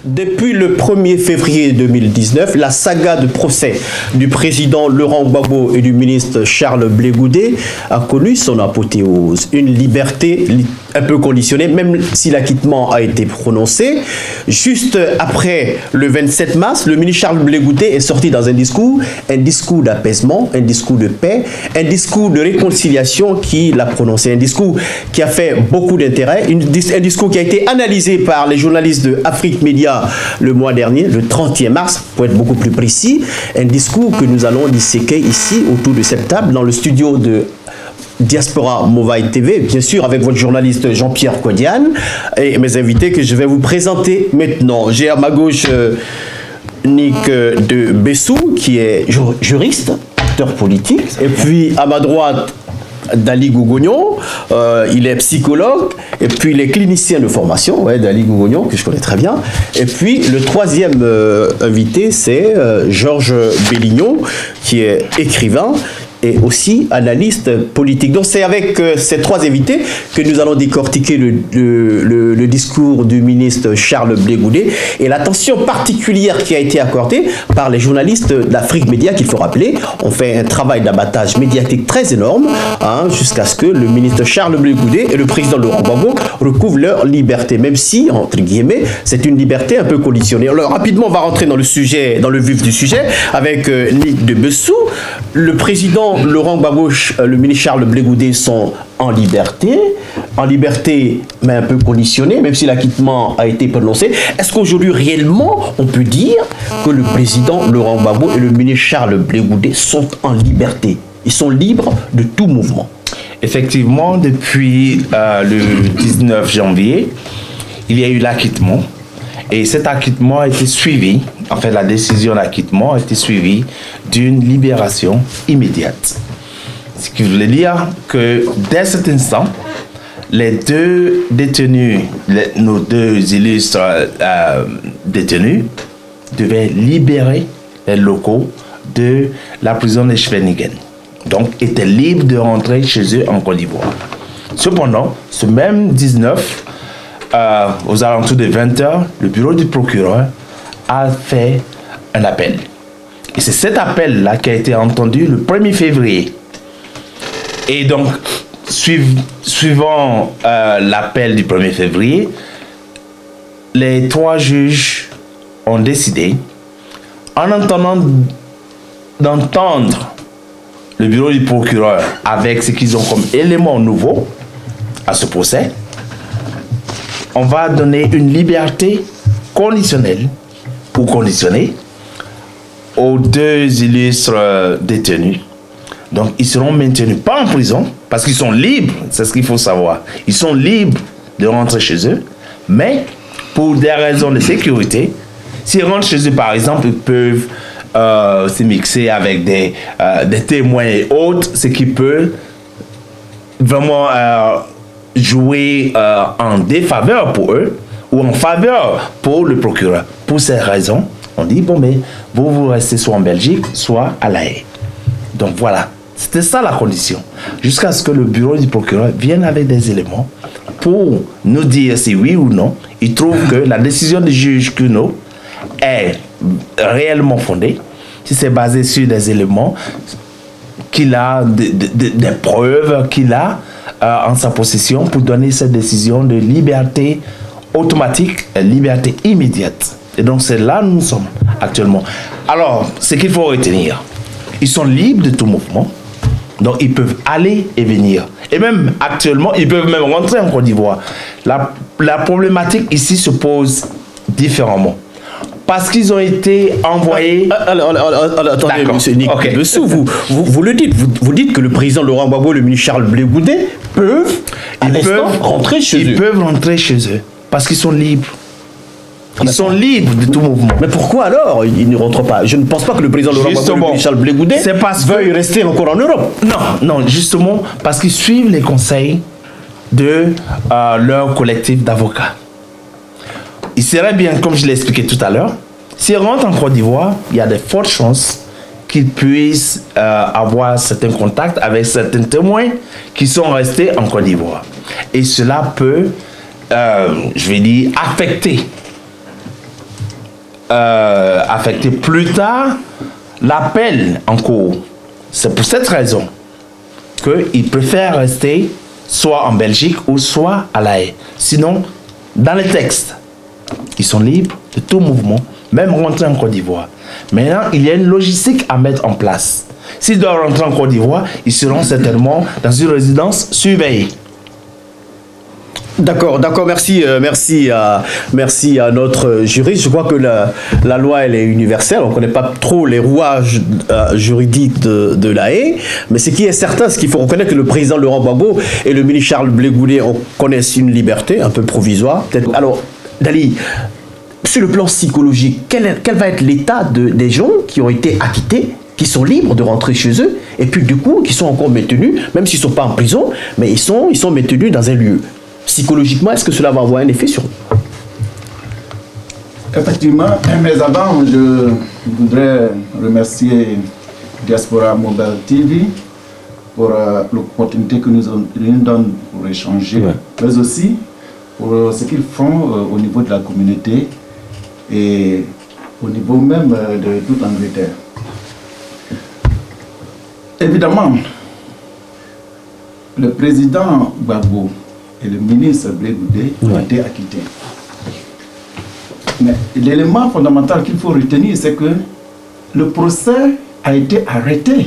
Depuis le 1er février 2019, la saga de procès du président Laurent Gbagbo et du ministre Charles Blé Goudé a connu son apothéose. Une liberté un peu conditionnée, même si l'acquittement a été prononcé. Juste après le 27 mars, le ministre Charles Blé Goudé est sorti dans un discours d'apaisement, un discours de paix, un discours de réconciliation qu'il a prononcé, un discours qui a fait beaucoup d'intérêt, un discours qui a été analysé par les journalistes de Afrique Média le mois dernier, le 31 mars, pour être beaucoup plus précis, un discours que nous allons disséquer ici, autour de cette table, dans le studio de Diaspora Mobile TV, bien sûr, avec votre journaliste Jean-Pierre Kodian et mes invités que je vais vous présenter maintenant. J'ai à ma gauche Nick de Bessou, qui est juriste, acteur politique, et puis à ma droite, Dali Gougognon, il est psychologue, et puis il est clinicien de formation, ouais, Dali Gougognon, que je connais très bien. Et puis le troisième invité, c'est Georges Bellignon, qui est écrivain et aussi analyste politique. Donc c'est avec ces trois invités que nous allons décortiquer le discours du ministre Charles Blé Goudé et l'attention particulière qui a été accordée par les journalistes d'Afrique Média, qu'il faut rappeler, ont fait un travail d'abattage médiatique très énorme, hein, jusqu'à ce que le ministre Charles Blé Goudé et le président Laurent Gbagbo recouvrent leur liberté, même si, entre guillemets, c'est une liberté un peu conditionnée. Alors rapidement, on va rentrer dans le sujet, dans le vif du sujet, avec Nick de Bessou. Le président Laurent Gbagbo, le ministre Charles Blé Goudé sont en liberté, mais un peu conditionnée, même si l'acquittement a été prononcé. Est-ce qu'aujourd'hui, réellement, on peut dire que le président Laurent Gbagbo et le ministre Charles Blé Goudé sont en liberté? Ils sont libres de tout mouvement? Effectivement, depuis le 19 janvier, il y a eu l'acquittement. Et cet acquittement a été suivi, en fait la décision d'acquittement a été suivie d'une libération immédiate. Ce qui voulait dire que dès cet instant, les deux détenus, nos deux illustres détenus, devaient libérer les locaux de la prison de Schwenningen. Donc, étaient libres de rentrer chez eux en Côte d'Ivoire. Cependant, ce même 19, aux alentours de 20h, le bureau du procureur a fait un appel. Et c'est cet appel-là qui a été entendu le 1er février. Et donc, suivant l'appel du 1er février, les trois juges ont décidé, en entendant d'entendre le bureau du procureur avec ce qu'ils ont comme élément nouveau à ce procès, on va donner une liberté conditionnelle ou conditionnée aux deux illustres détenus. Donc, ils seront maintenus pas en prison, parce qu'ils sont libres, c'est ce qu'il faut savoir. Ils sont libres de rentrer chez eux, mais pour des raisons de sécurité, s'ils rentrent chez eux, par exemple, ils peuvent se mixer avec des témoins et autres, ce qui peut vraiment jouer en défaveur pour eux ou en faveur pour le procureur. Pour ces raisons, on dit, bon, mais vous restez soit en Belgique, soit à La Haye. Donc voilà, c'était ça la condition. Jusqu'à ce que le bureau du procureur vienne avec des éléments pour nous dire si oui ou non, il trouve que la décision du juge Cuno est réellement fondée, si c'est basé sur des éléments qu'il a, des preuves qu'il a en sa possession pour donner cette décision de liberté automatique, liberté immédiate. Et donc c'est là où nous sommes actuellement. Alors, ce qu'il faut retenir, ils sont libres de tout mouvement, donc ils peuvent aller et venir. Et même actuellement, ils peuvent même rentrer en Côte d'Ivoire. La problématique ici se pose différemment. Parce qu'ils ont été envoyés... Attendez, monsieur Nick, okay. Dessous, vous le dites. Vous dites que le président Laurent Gbagbo et le ministre Charles Blé Goudé peuvent rentrer chez eux. Ils peuvent rentrer chez eux. Parce qu'ils sont libres. Ils sont libres de tout mouvement. Mais pourquoi alors ils ne rentrent pas? Je ne pense pas que le président Laurent Gbagbo et le ministre Charles Blé Goudé veuillent rester encore en Europe. Non, justement, parce qu'ils suivent les conseils de leur collectif d'avocats. Il serait bien, comme je l'ai expliqué tout à l'heure, s'ils rentrent en Côte d'Ivoire, il y a de fortes chances qu'ils puissent avoir certains contacts avec certains témoins qui sont restés en Côte d'Ivoire. Et cela peut, je vais dire, affecter affecter plus tard l'appel en cours. C'est pour cette raison qu'ils préfèrent rester soit en Belgique ou soit à La Haye. Sinon, dans les textes, ils sont libres de tout mouvement, même rentrer en Côte d'Ivoire. Maintenant, il y a une logistique à mettre en place. S'ils doivent rentrer en Côte d'Ivoire, ils seront certainement dans une résidence surveillée. D'accord, merci à notre juriste. Je crois que la loi, elle est universelle. On ne connaît pas trop les rouages juridiques de La Haye. Mais ce qui est certain, ce qu'il faut reconnaître, que le président Laurent Gbagbo et le ministre Charles Blé Goudé connaissent une liberté un peu provisoire. Alors, Dali, sur le plan psychologique, quel va être l'état des gens qui ont été acquittés, qui sont libres de rentrer chez eux, et puis du coup, qui sont encore maintenus, même s'ils ne sont pas en prison, mais ils sont maintenus dans un lieu. Psychologiquement, est-ce que cela va avoir un effet sur eux? Effectivement, mais avant, je voudrais remercier Diaspora Mobile TV pour l'opportunité que nous donnent pour échanger, mais aussi pour ce qu'ils font au niveau de la communauté et au niveau même de toute l'Angleterre. Évidemment, le président Gbagbo et le ministre Blé Goudé ont été acquittés. Mais l'élément fondamental qu'il faut retenir, c'est que le procès a été arrêté.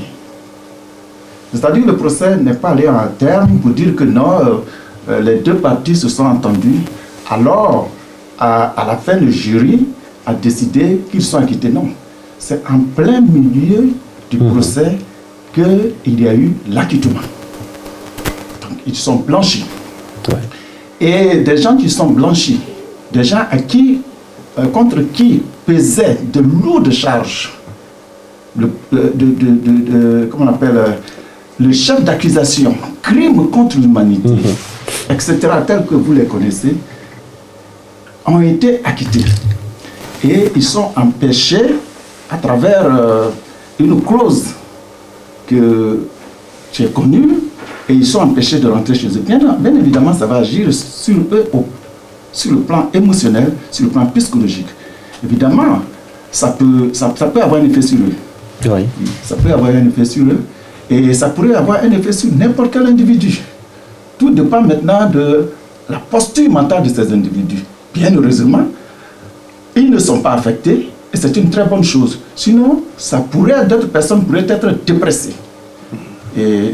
C'est-à-dire que le procès n'est pas allé à terme pour dire que non, les deux parties se sont entendues. Alors, à la fin, le jury a décidé qu'ils sont acquittés. Non, c'est en plein milieu du procès qu'il y a eu l'acquittement. Donc, ils sont blanchis. Et des gens qui sont blanchis, des gens contre qui pesaient de lourdes charges, comment on appelle, le chef d'accusation, crime contre l'humanité, etc., tels que vous les connaissez, ont été acquittés. Et ils sont empêchés à travers une clause que j'ai connue, et ils sont empêchés de rentrer chez eux. Bien évidemment, ça va agir sur eux sur le plan émotionnel, sur le plan psychologique. Évidemment, ça peut avoir un effet sur eux. Oui. Ça peut avoir un effet sur eux. Et ça pourrait avoir un effet sur n'importe quel individu. Tout dépend maintenant de la posture mentale de ces individus. Bien heureusement, ils ne sont pas affectés et c'est une très bonne chose. Sinon, d'autres personnes pourraient être dépressées. Et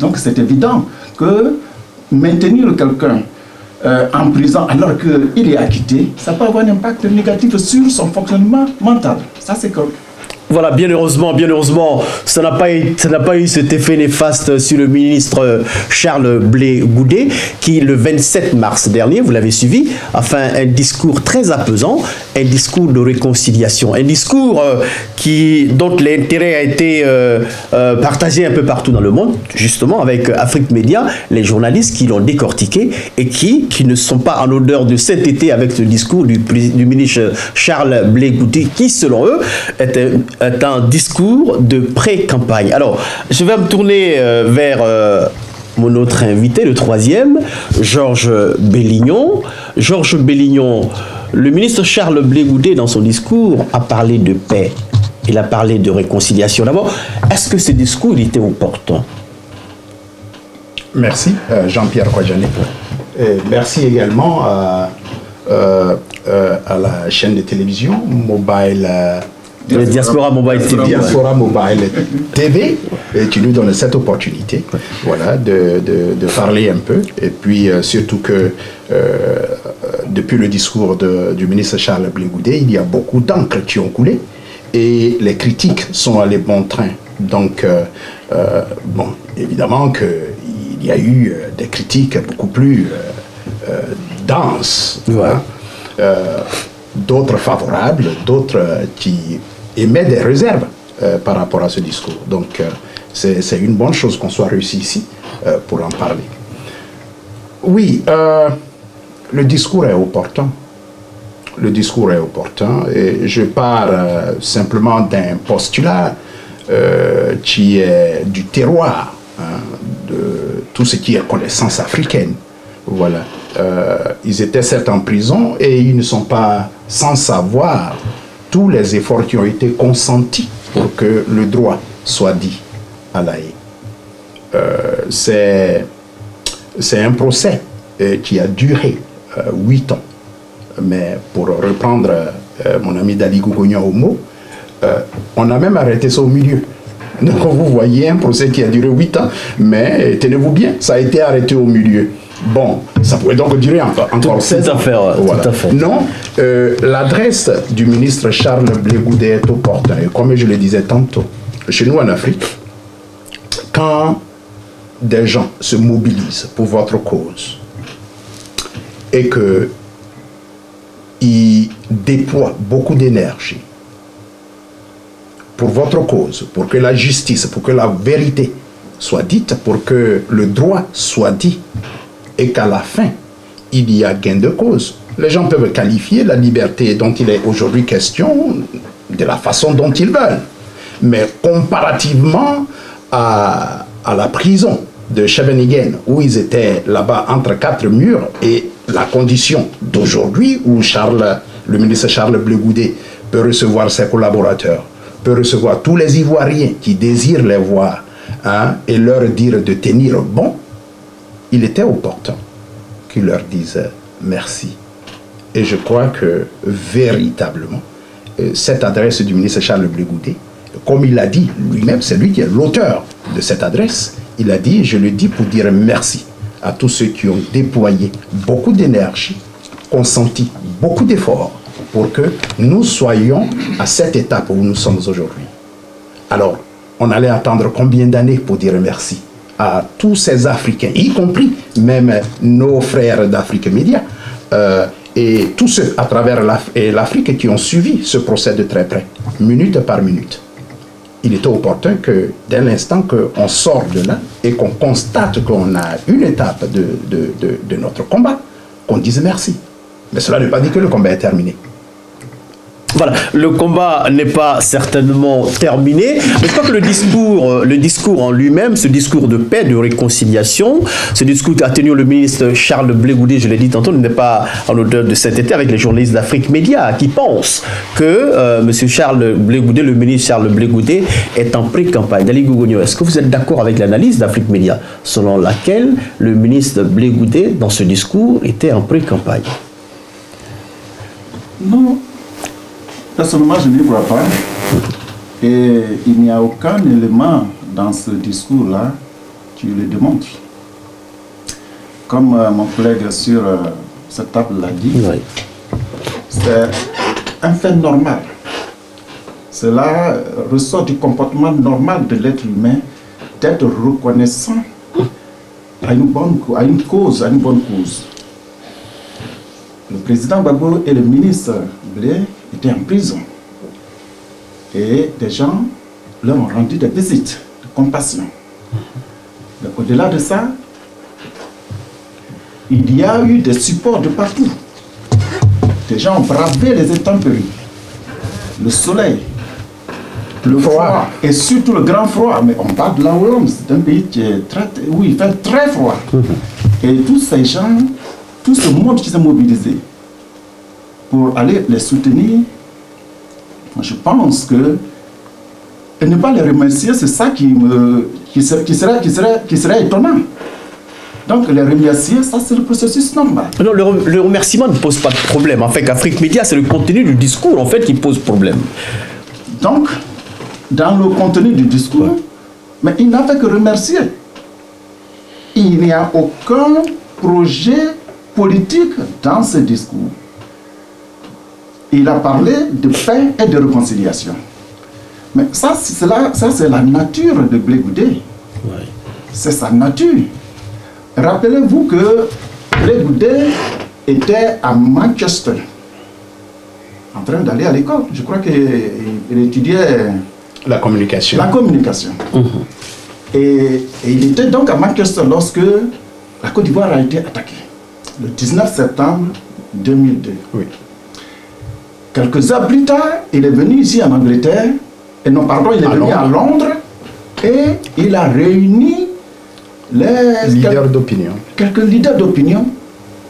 donc c'est évident que maintenir quelqu'un en prison alors qu'il est acquitté, ça peut avoir un impact négatif sur son fonctionnement mental. Ça c'est comme... Voilà, bien heureusement, ça n'a pas eu cet effet néfaste sur le ministre Charles Blé Goudé, qui le 27 mars dernier, vous l'avez suivi, a fait un discours très apaisant, un discours de réconciliation, un discours dont l'intérêt a été partagé un peu partout dans le monde, justement avec Afrique Média, les journalistes qui l'ont décortiqué et qui ne sont pas en odeur de sainteté avec ce discours du ministre Charles Blé Goudé, qui selon eux est un discours de pré-campagne. Alors, je vais me tourner vers mon autre invité, le troisième, Georges Bellignon. Georges Bellignon, le ministre Charles Blé Goudé, dans son discours, a parlé de paix. Il a parlé de réconciliation. D'abord, est-ce que ce discours il était opportun? Merci, Jean-Pierre Kouadjane. Merci également à la chaîne de télévision Mobile Diaspora Mobile TV. Diaspora Mobile TV, qui nous donne cette opportunité, voilà, de parler un peu. Et puis surtout que depuis le discours du ministre Charles Blé Goudé, il y a beaucoup d'encre qui ont coulé et les critiques sont allées bon train. Donc, bon, évidemment qu'il y a eu des critiques beaucoup plus denses. Hein, d'autres favorables, d'autres qui émettent des réserves par rapport à ce discours. Donc, c'est une bonne chose qu'on soit réussi ici pour en parler. Oui, le discours est opportun. Le discours est opportun et je pars simplement d'un postulat qui est du terroir, hein, de tout ce qui est connaissance africaine. Voilà. Ils étaient certes en prison et ils ne sont pas sans savoir tous les efforts qui ont été consentis pour que le droit soit dit à La Haye. C'est un procès qui a duré 8 ans. Mais pour reprendre mon ami Dali Gougounian au mot, on a même arrêté ça au milieu. Donc vous voyez un procès qui a duré 8 ans, mais tenez-vous bien, ça a été arrêté au milieu. Bon, ça pourrait donc durer encore 16 ans. Voilà. Tout à fait. Non, l'adresse du ministre Charles Blé Goudé est opportune. Et comme je le disais tantôt, chez nous en Afrique, quand des gens se mobilisent pour votre cause et qu'ils déploient beaucoup d'énergie pour votre cause, pour que la justice, pour que la vérité soit dite, pour que le droit soit dit, et qu'à la fin, il y a gain de cause. Les gens peuvent qualifier la liberté dont il est aujourd'hui question de la façon dont ils veulent. Mais comparativement à la prison de Scheveningen, où ils étaient là-bas entre 4 murs, et la condition d'aujourd'hui où le ministre Charles Blé Goudé peut recevoir ses collaborateurs, peut recevoir tous les Ivoiriens qui désirent les voir, hein, et leur dire de tenir bon, il était opportun qu'ils leur disent merci. Et je crois que véritablement, cette adresse du ministre Charles Blé Goudé, comme il l'a dit lui-même, c'est lui qui est l'auteur de cette adresse, il a dit, je le dis pour dire merci à tous ceux qui ont déployé beaucoup d'énergie, consenti beaucoup d'efforts pour que nous soyons à cette étape où nous sommes aujourd'hui. Alors, on allait attendre combien d'années pour dire merci à tous ces Africains, y compris même nos frères d'Afrique Média, et tous ceux à travers l'Afrique qui ont suivi ce procès de très près, minute par minute. Il était opportun que dès l'instant qu'on sort de là et qu'on constate qu'on a une étape de notre combat, qu'on dise merci. Mais cela ne veut pas dire que le combat est terminé. Voilà, le combat n'est pas certainement terminé, mais je crois que le discours en lui-même, ce discours de paix, de réconciliation, ce discours qu'a tenu le ministre Charles Blé Goudé, je l'ai dit tantôt, n'est pas en odeur de sainteté avec les journalistes d'Afrique Média qui pensent que M. Charles Blé Goudé, le ministre Charles Blé Goudé, est en pré-campagne. Dali Gougounian, est-ce que vous êtes d'accord avec l'analyse d'Afrique Média selon laquelle le ministre Blé Goudé, dans ce discours, était en pré-campagne? Non. Personnellement, je n'y crois pas. Et il n'y a aucun élément dans ce discours-là qui le démontre. Comme mon collègue sur cette table l'a dit, oui. C'est un fait normal. Cela ressort du comportement normal de l'être humain d'être reconnaissant à une bonne cause. Le président Gbagbo et le ministre Blé étaient en prison. Et des gens leur ont rendu des visites de compassion. Mais au-delà de ça, il y a eu des supports de partout. Des gens ont bravé les intempéries, le soleil, le froid, et surtout le grand froid. Mais on parle de la Hollande, c'est un pays où il fait très froid. Et tous ces gens, tout ce monde qui s'est mobilisé pour aller les soutenir, je pense que et ne pas les remercier, c'est ça qui serait étonnant. Donc les remercier, ça c'est le processus normal. Non, le remerciement ne pose pas de problème. En fait, Afrique Média, c'est le contenu du discours en fait qui pose problème. Donc, dans le contenu du discours, ouais. Mais il n'a fait que remercier. Il n'y a aucun projet politique dans ce discours. Il a parlé de paix et de réconciliation. Mais ça, c'est la nature de Blé Goudé. Ouais. C'est sa nature. Rappelez-vous que Blé Goudé était à Manchester, en train d'aller à l'école. Je crois qu'il étudiait la communication. La communication. Et il était donc à Manchester lorsque la Côte d'Ivoire a été attaquée, le 19 septembre 2002. Oui. Quelques heures plus tard, il est venu ici en Angleterre, et non, pardon, il est venu à Londres, et il a réuni les leaders d'opinion. Quelques leaders d'opinion,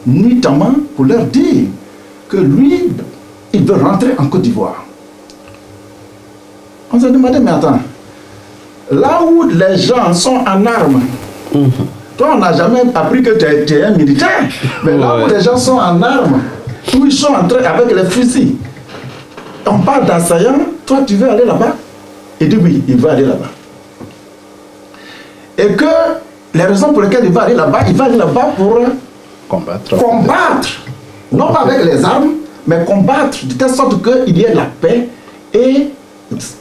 notamment pour leur dire que lui, il veut rentrer en Côte d'Ivoire. On s'est demandé, mais attends, là où les gens sont en armes, toi on n'a jamais appris que tu es un militaire, mais là où les gens sont en armes, où ils sont entrés avec les fusils, on parle d'assaillants, toi tu veux aller là-bas? Il dit oui, il veut aller là-bas. Et que les raisons pour lesquelles il va aller là-bas pour Combattre. Non pas avec les armes, mais combattre de telle sorte qu'il y ait la paix et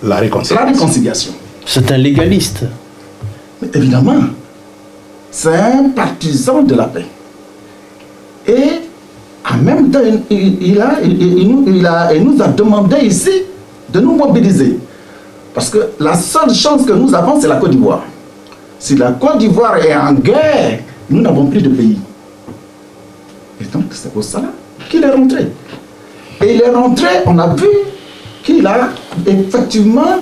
La réconciliation. C'est un légaliste. Mais évidemment, c'est un partisan de la paix. Et en même temps, il nous a demandé ici de nous mobiliser. Parce que la seule chance que nous avons, c'est la Côte d'Ivoire. Si la Côte d'Ivoire est en guerre, nous n'avons plus de pays. Et donc, c'est pour ça qu'il est rentré. Et il est rentré, on a vu qu'il a effectivement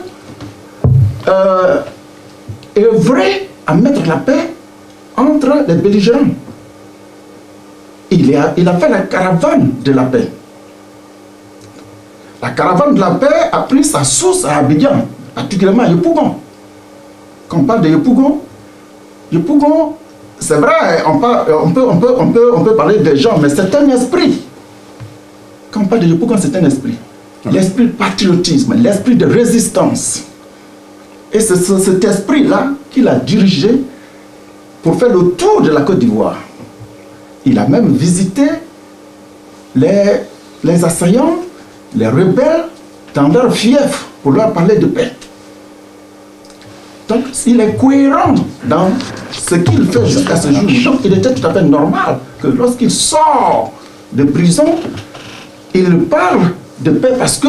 œuvré à mettre la paix entre les belligérants. Il a fait la caravane de la paix. La caravane de la paix a pris sa source à Abidjan, particulièrement à Yopougon. Quand on parle de Yopougon, c'est vrai, on peut parler des gens, mais c'est un esprit. Quand on parle de Yopougon, c'est un esprit. L'esprit de patriotisme, l'esprit de résistance. Et c'est cet esprit-là qu'il a dirigé pour faire le tour de la Côte d'Ivoire. Il a même visité les assaillants, les rebelles, dans leur fief, pour leur parler de paix. Donc, il est cohérent dans ce qu'il fait jusqu'à ce jour. Donc, il était tout à fait normal que lorsqu'il sort de prison, il parle de paix parce que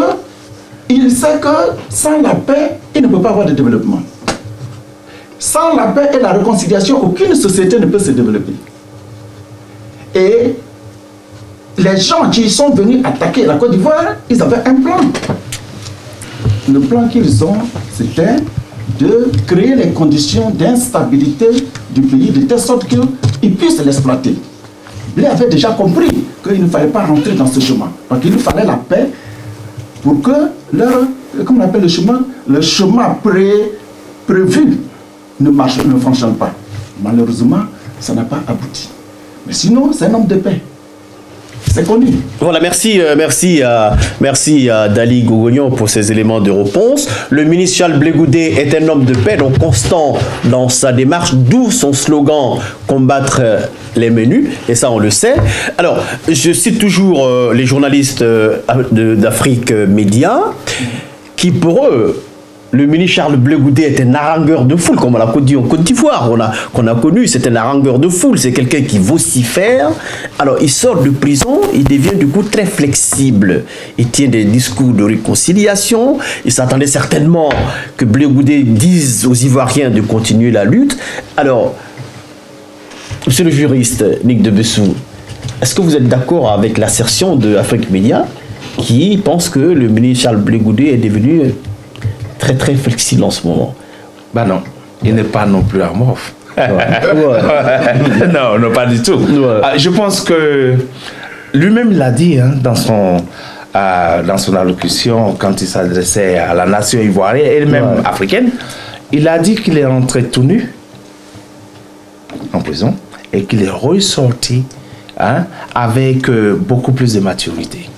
il sait que sans la paix, il ne peut pas avoir de développement. Sans la paix et la réconciliation, aucune société ne peut se développer. Et les gens qui sont venus attaquer la Côte d'Ivoire, ils avaient un plan. Le plan qu'ils ont, c'était de créer les conditions d'instabilité du pays de telle sorte qu'ils puissent l'exploiter. Ils avaient déjà compris qu'il ne fallait pas rentrer dans ce chemin. Donc il fallait la paix pour que comment on appelle le chemin prévu ne fonctionne pas. Malheureusement, ça n'a pas abouti. Mais sinon, c'est un homme de paix. C'est connu. Voilà, merci à Dali Gogognon pour ces éléments de réponse. Le ministre Charles Blé Goudé est un homme de paix, donc constant dans sa démarche, d'où son slogan « Combattre les menus », et ça on le sait. Alors, je cite toujours les journalistes d'Afrique Média, qui pour eux, le ministre Charles Blé Goudé est un harangueur de foule, comme on l'a dit en Côte d'Ivoire, qu'on a connu, c'est un harangueur de foule, c'est quelqu'un qui vocifère. Alors, il sort de prison, il devient du coup très flexible. Il tient des discours de réconciliation. Il s'attendait certainement que Blé Goudé dise aux Ivoiriens de continuer la lutte. Alors, monsieur le juriste Nick Debessou, est-ce que vous êtes d'accord avec l'assertion de Afrique Média qui pense que le ministre Charles Blé Goudé est devenu très très flexible en ce moment? Ben non, il n'est pas non plus amorphe. Non, non, pas du tout. Je pense que lui-même l'a dit dans son allocution quand il s'adressait à la nation ivoirienne et même africaine. Il a dit qu'il est rentré tout nu en prison et qu'il est ressorti avec beaucoup plus de maturité.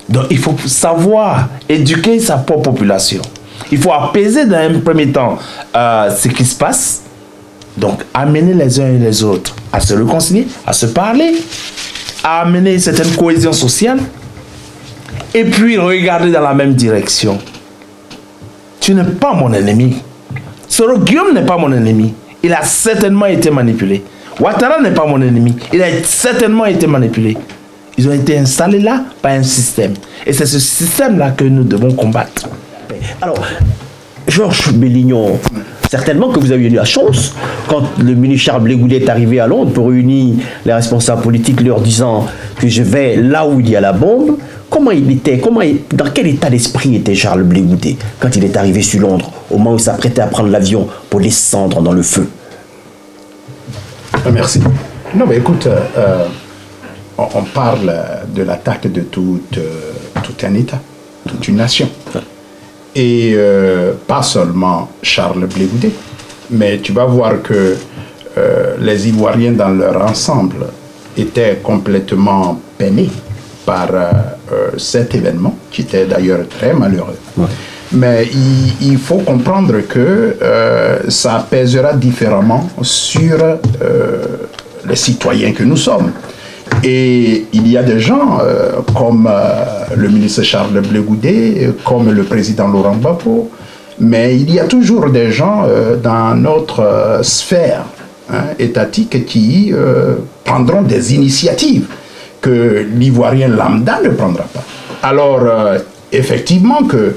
Donc il faut savoir éduquer sa propre population. Il faut apaiser dans un premier temps ce qui se passe. Donc amener les uns et les autres à se réconcilier, à se parler, à amener une certaine cohésion sociale. Et puis regarder dans la même direction. Tu n'es pas mon ennemi. Soro Guillaume n'est pas mon ennemi. Il a certainement été manipulé. Ouattara n'est pas mon ennemi. Il a certainement été manipulé. Ils ont été installés là par un système. Et c'est ce système-là que nous devons combattre. Alors, Georges Bellignon, certainement que vous avez eu la chance, quand le ministre Charles Blé Goudé est arrivé à Londres pour réunir les responsables politiques leur disant que je vais là où il y a la bombe, dans quel état d'esprit était Charles Blé Goudé quand il est arrivé sur Londres, au moment où il s'apprêtait à prendre l'avion pour descendre dans le feu? Merci. Non, mais écoute, on parle de l'attaque de tout un État, toute une nation. Et pas seulement Charles Blé Goudé, mais tu vas voir que les Ivoiriens dans leur ensemble étaient complètement peinés par cet événement, qui était d'ailleurs très malheureux. Ouais. Mais il faut comprendre que ça pèsera différemment sur les citoyens que nous sommes. Et il y a des gens comme le ministre Charles Blé Goudé, comme le président Laurent Gbagbo, mais il y a toujours des gens dans notre sphère étatique qui prendront des initiatives que l'Ivoirien lambda ne prendra pas. Alors, effectivement que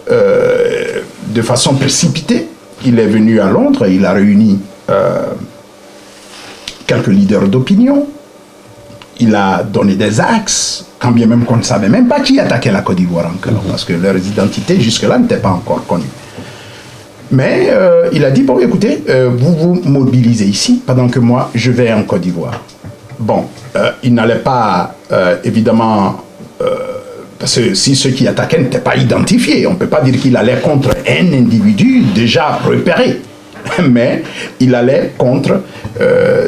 de façon précipitée, il est venu à Londres, il a réuni quelques leaders d'opinion, il a donné des axes, quand bien même qu'on ne savait même pas qui attaquait la Côte d'Ivoire encore, parce que leurs identités jusque-là n'étaient pas encore connues. Mais il a dit, bon écoutez, vous vous mobilisez ici, pendant que moi je vais en Côte d'Ivoire. Bon, il n'allait pas, évidemment, parce que si ceux qui attaquaient n'étaient pas identifiés, on ne peut pas dire qu'il allait contre un individu déjà repéré, mais il allait contre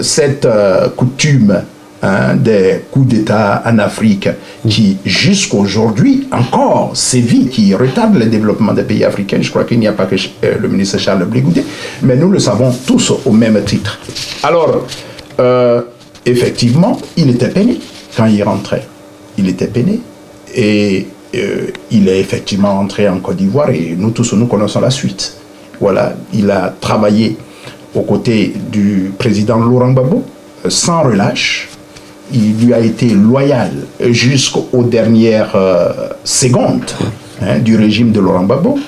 cette coutume des coups d'État en Afrique qui jusqu'aujourd'hui encore sévit, qui retarde le développement des pays africains. Je crois qu'il n'y a pas que le ministre Charles Blé Goudé, mais nous le savons tous au même titre. Alors, effectivement, il était peiné quand il rentrait. Il était peiné et il est effectivement entré en Côte d'Ivoire et nous tous, nous connaissons la suite. Voilà, il a travaillé aux côtés du président Laurent Gbagbo sans relâche. Il lui a été loyal jusqu'aux dernières secondes du régime de Laurent Gbagbo.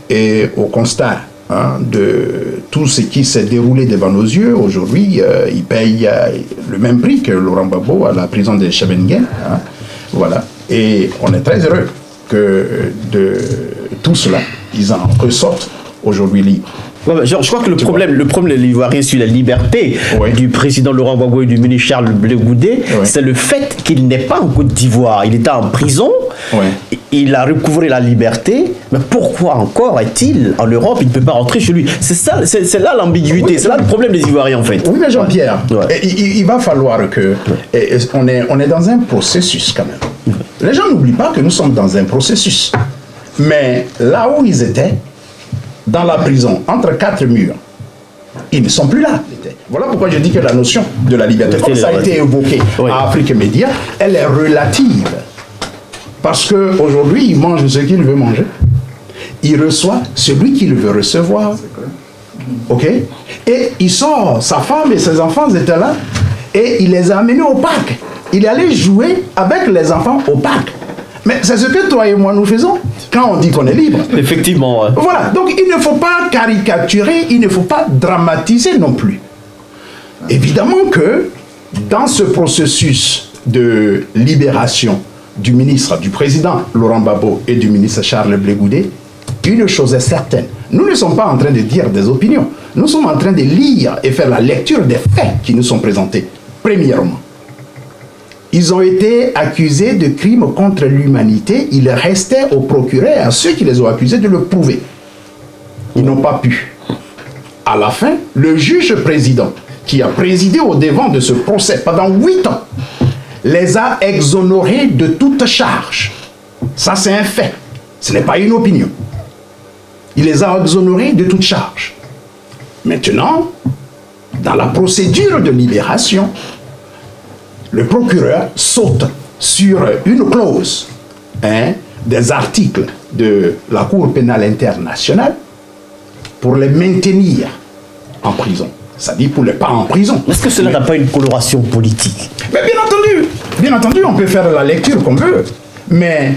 Et au constat de tout ce qui s'est déroulé devant nos yeux, aujourd'hui, il paye le même prix que Laurent Gbagbo à la prison de Scheveningen. Voilà. Et on est très heureux que de tout cela, ils en ressortent aujourd'hui libres. Ouais, je crois que le problème de l'Ivoirien sur la liberté du président Laurent Gbagbo et du ministre Charles Blé Goudé, c'est le fait qu'il n'est pas en Côte d'Ivoire. Il était en prison, il a recouvré la liberté, mais pourquoi encore est-il en Europe? Il ne peut pas rentrer chez lui. C'est là l'ambiguïté, c'est là le problème des Ivoiriens en fait. Oui, mais Jean-Pierre, il va falloir que... on est dans un processus quand même. Les gens n'oublient pas que nous sommes dans un processus. Mais là où ils étaient, dans la prison, entre quatre murs, ils ne sont plus là. Voilà pourquoi je dis que la notion de la liberté, comme ça a été évoqué à Afrique Média, elle est relative. Parce qu'aujourd'hui, il mange ce qu'il veut manger. Il reçoit celui qu'il veut recevoir. OK? Et il sort, sa femme et ses enfants étaient là, et il les a amenés au parc. Il est allé jouer avec les enfants au parc. Mais c'est ce que toi et moi nous faisons quand on dit qu'on est libre. Effectivement. Ouais. Voilà, donc il ne faut pas caricaturer, il ne faut pas dramatiser non plus. Évidemment que dans ce processus de libération du ministre, du président Laurent Gbagbo et du ministre Charles Blé Goudé, une chose est certaine, nous ne sommes pas en train de dire des opinions, nous sommes en train de lire et faire la lecture des faits qui nous sont présentés. Premièrement, ils ont été accusés de crimes contre l'humanité. Il restait au procureur et à ceux qui les ont accusés de le prouver. Ils n'ont pas pu. À la fin, le juge président, qui a présidé au devant de ce procès pendant 8 ans, les a exonérés de toute charge. Ça, c'est un fait. Ce n'est pas une opinion. Il les a exonérés de toute charge. Maintenant, dans la procédure de libération, le procureur saute sur une clause des articles de la Cour pénale internationale pour les maintenir en prison. C'est-à-dire pour les pas en prison. Est-ce que cela n'a pas une coloration politique? Mais bien entendu, on peut faire la lecture qu'on veut. Mais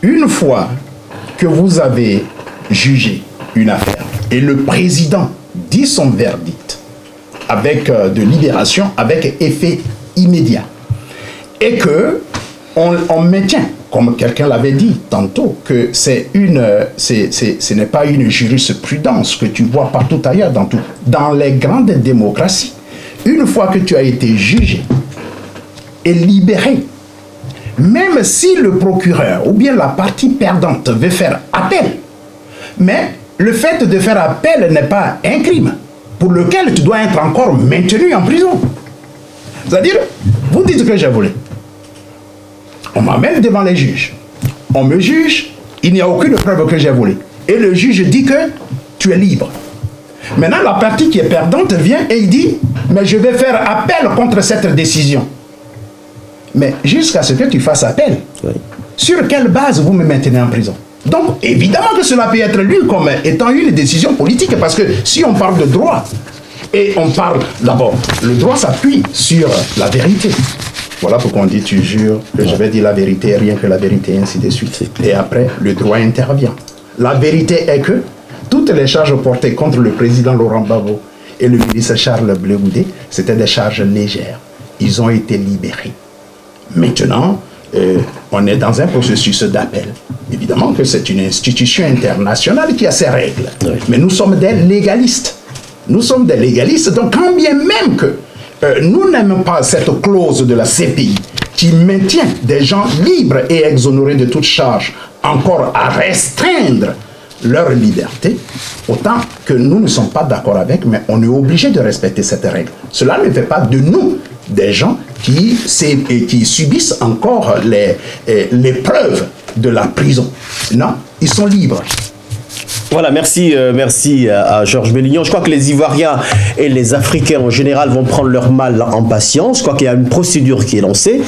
une fois que vous avez jugé une affaire et le président dit son verdict, avec de libération, avec effet immédiat. Et que on maintient, comme quelqu'un l'avait dit tantôt, que ce n'est pas une jurisprudence que tu vois partout ailleurs, dans les grandes démocraties. Une fois que tu as été jugé et libéré, même si le procureur ou bien la partie perdante veut faire appel, mais le fait de faire appel n'est pas un crime pour lequel tu dois être encore maintenu en prison. C'est-à-dire, vous dites que j'ai volé. On m'amène devant les juges. On me juge, il n'y a aucune preuve que j'ai volé. Et le juge dit que tu es libre. Maintenant, la partie qui est perdante vient et il dit, mais je vais faire appel contre cette décision. Mais jusqu'à ce que tu fasses appel, oui. Sur quelle base vous me maintenez en prison? Donc, évidemment que cela peut être lu comme étant une décision politique, parce que si on parle de droit, et on parle d'abord, le droit s'appuie sur la vérité. Voilà pourquoi on dit tu jures que je vais dire la vérité, rien que la vérité, ainsi de suite. Et après, le droit intervient. La vérité est que toutes les charges portées contre le président Laurent Gbagbo et le ministre Charles Blé-Goudé, c'était des charges légères. Ils ont été libérés. Maintenant, on est dans un processus d'appel. Évidemment que c'est une institution internationale qui a ses règles. Oui. Mais nous sommes des légalistes. Nous sommes des légalistes, donc quand bien même que nous n'aimons pas cette clause de la CPI qui maintient des gens libres et exonérés de toute charge, encore à restreindre leur liberté, autant que nous ne sommes pas d'accord avec, mais on est obligé de respecter cette règle. Cela ne fait pas de nous des gens qui subissent encore l'épreuve de la prison. Non, ils sont libres. Voilà, merci à Georges Bellignon. Je crois que les Ivoiriens et les Africains en général vont prendre leur mal en patience. Je crois qu'il y a une procédure qui est lancée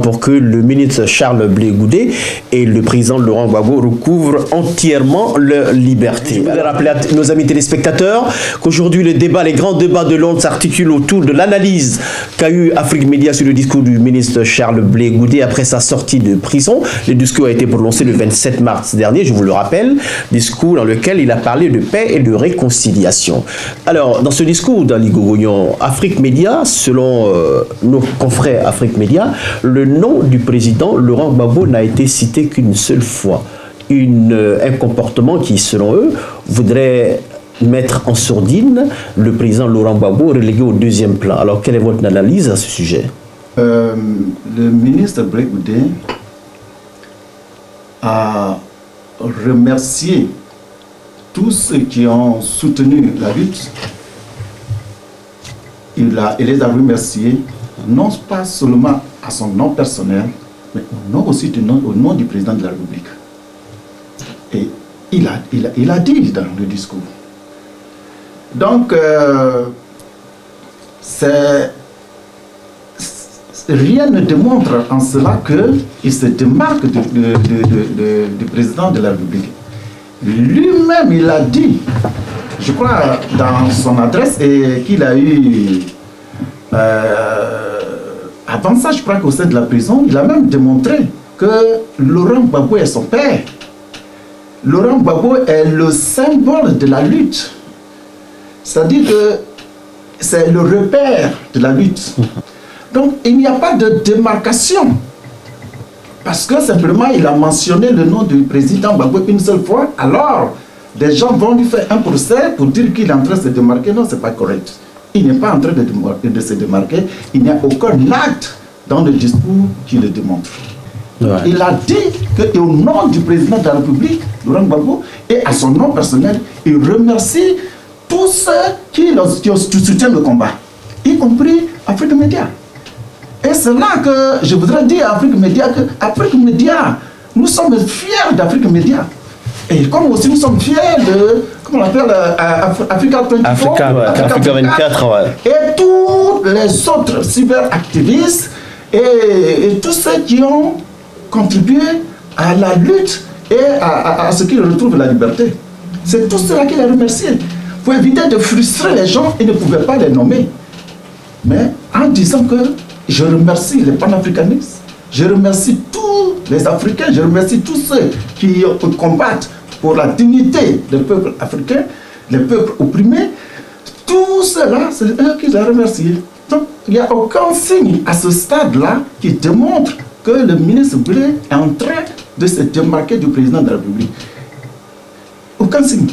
pour que le ministre Charles Blé-Goudé et le président Laurent Gbagbo recouvrent entièrement leur liberté. Je voudrais rappeler à nos amis téléspectateurs qu'aujourd'hui les grands débats de Londres s'articulent autour de l'analyse qu'a eu Afrique Média sur le discours du ministre Charles Blé-Goudé après sa sortie de prison. Le discours a été prononcé le 27 mars dernier, je vous le rappelle, discours dans lequel il a parlé de paix et de réconciliation. Alors, dans ce discours d'Ali Gogognon, Afrique Média, selon nos confrères Afrique Média, le nom du président Laurent Gbagbo n'a été cité qu'une seule fois. Un comportement qui, selon eux, voudrait mettre en sourdine le président Laurent Gbagbo, relégué au deuxième plan. Alors, quelle est votre analyse à ce sujet? Le ministre Blé-Goudé a remercié tous ceux qui ont soutenu la lutte. Il les a remerciés, non pas seulement à son nom personnel, mais au nom du président de la République. Et il a dit dans le discours. Donc, rien ne démontre en cela qu'il se démarque du président de la République. Lui-même, il a dit, je crois, dans son adresse, et qu'il a eu, avant ça, je crois qu'au sein de la prison, il a même démontré que Laurent Gbagbo est son père. Laurent Gbagbo est le symbole de la lutte. C'est-à-dire que c'est le repère de la lutte. Donc, il n'y a pas de démarcation. Parce que simplement, il a mentionné le nom du président Gbagbo une seule fois. Alors, des gens vont lui faire un procès pour dire qu'il est en train de se démarquer. Non, ce n'est pas correct. Il n'est pas en train de se démarquer. Il n'y a aucun acte dans le discours qui le démontre. Ouais. Il a dit qu'au nom du président de la République, Laurent Gbagbo, et à son nom personnel, il remercie tous ceux qui soutiennent le combat, y compris Afrique Média. Et c'est là que je voudrais dire à Afrique Média que Afrique Média, nous sommes fiers d'Afrique Média. Et comme aussi nous sommes fiers de, comment on appelle, Africa 24, Africa 24, ouais. Et tous les autres cyberactivistes et tous ceux qui ont contribué à la lutte et à ce qu'ils retrouvent la liberté. C'est tout cela qu'il a remercié. Pour éviter de frustrer les gens, il ne pouvait pas les nommer. Mais en disant que je remercie les panafricanistes, je remercie tous les Africains, je remercie tous ceux qui combattent pour la dignité des peuples africains, les peuples opprimés. Tout cela, c'est eux qui les remercient. Donc, il n'y a aucun signe à ce stade-là qui démontre que le ministre Blé est en train de se démarquer du président de la République. Aucun signe.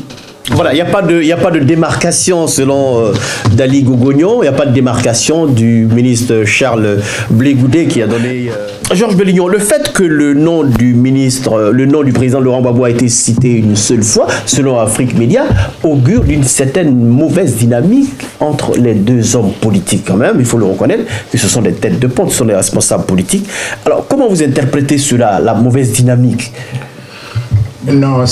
Voilà, il n'y a pas de démarcation selon Dali Gogognon, il n'y a pas de démarcation du ministre Charles Blé Goudé qui a donné... Georges Bellignon, le fait que le nom du président Laurent Gbagbo a été cité une seule fois, selon Afrique Média, augure d'une certaine mauvaise dynamique entre les deux hommes politiques quand même, il faut le reconnaître, que ce sont des têtes de pont, ce sont des responsables politiques. Alors, comment vous interprétez cela, la mauvaise dynamique? Non,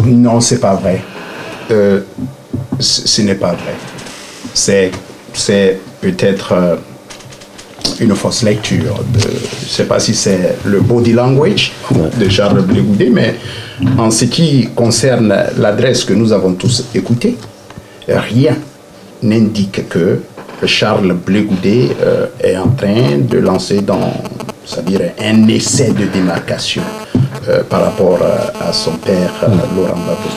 non, c'est pas vrai. Ce n'est pas vrai. C'est peut-être une fausse lecture. Je ne sais pas si c'est le body language de Charles Blé Goudé, mais en ce qui concerne l'adresse que nous avons tous écoutée, rien n'indique que Charles Blé Goudé est en train de lancer c'est-à-dire un essai de démarcation par rapport à son père Laurent Gbagbo.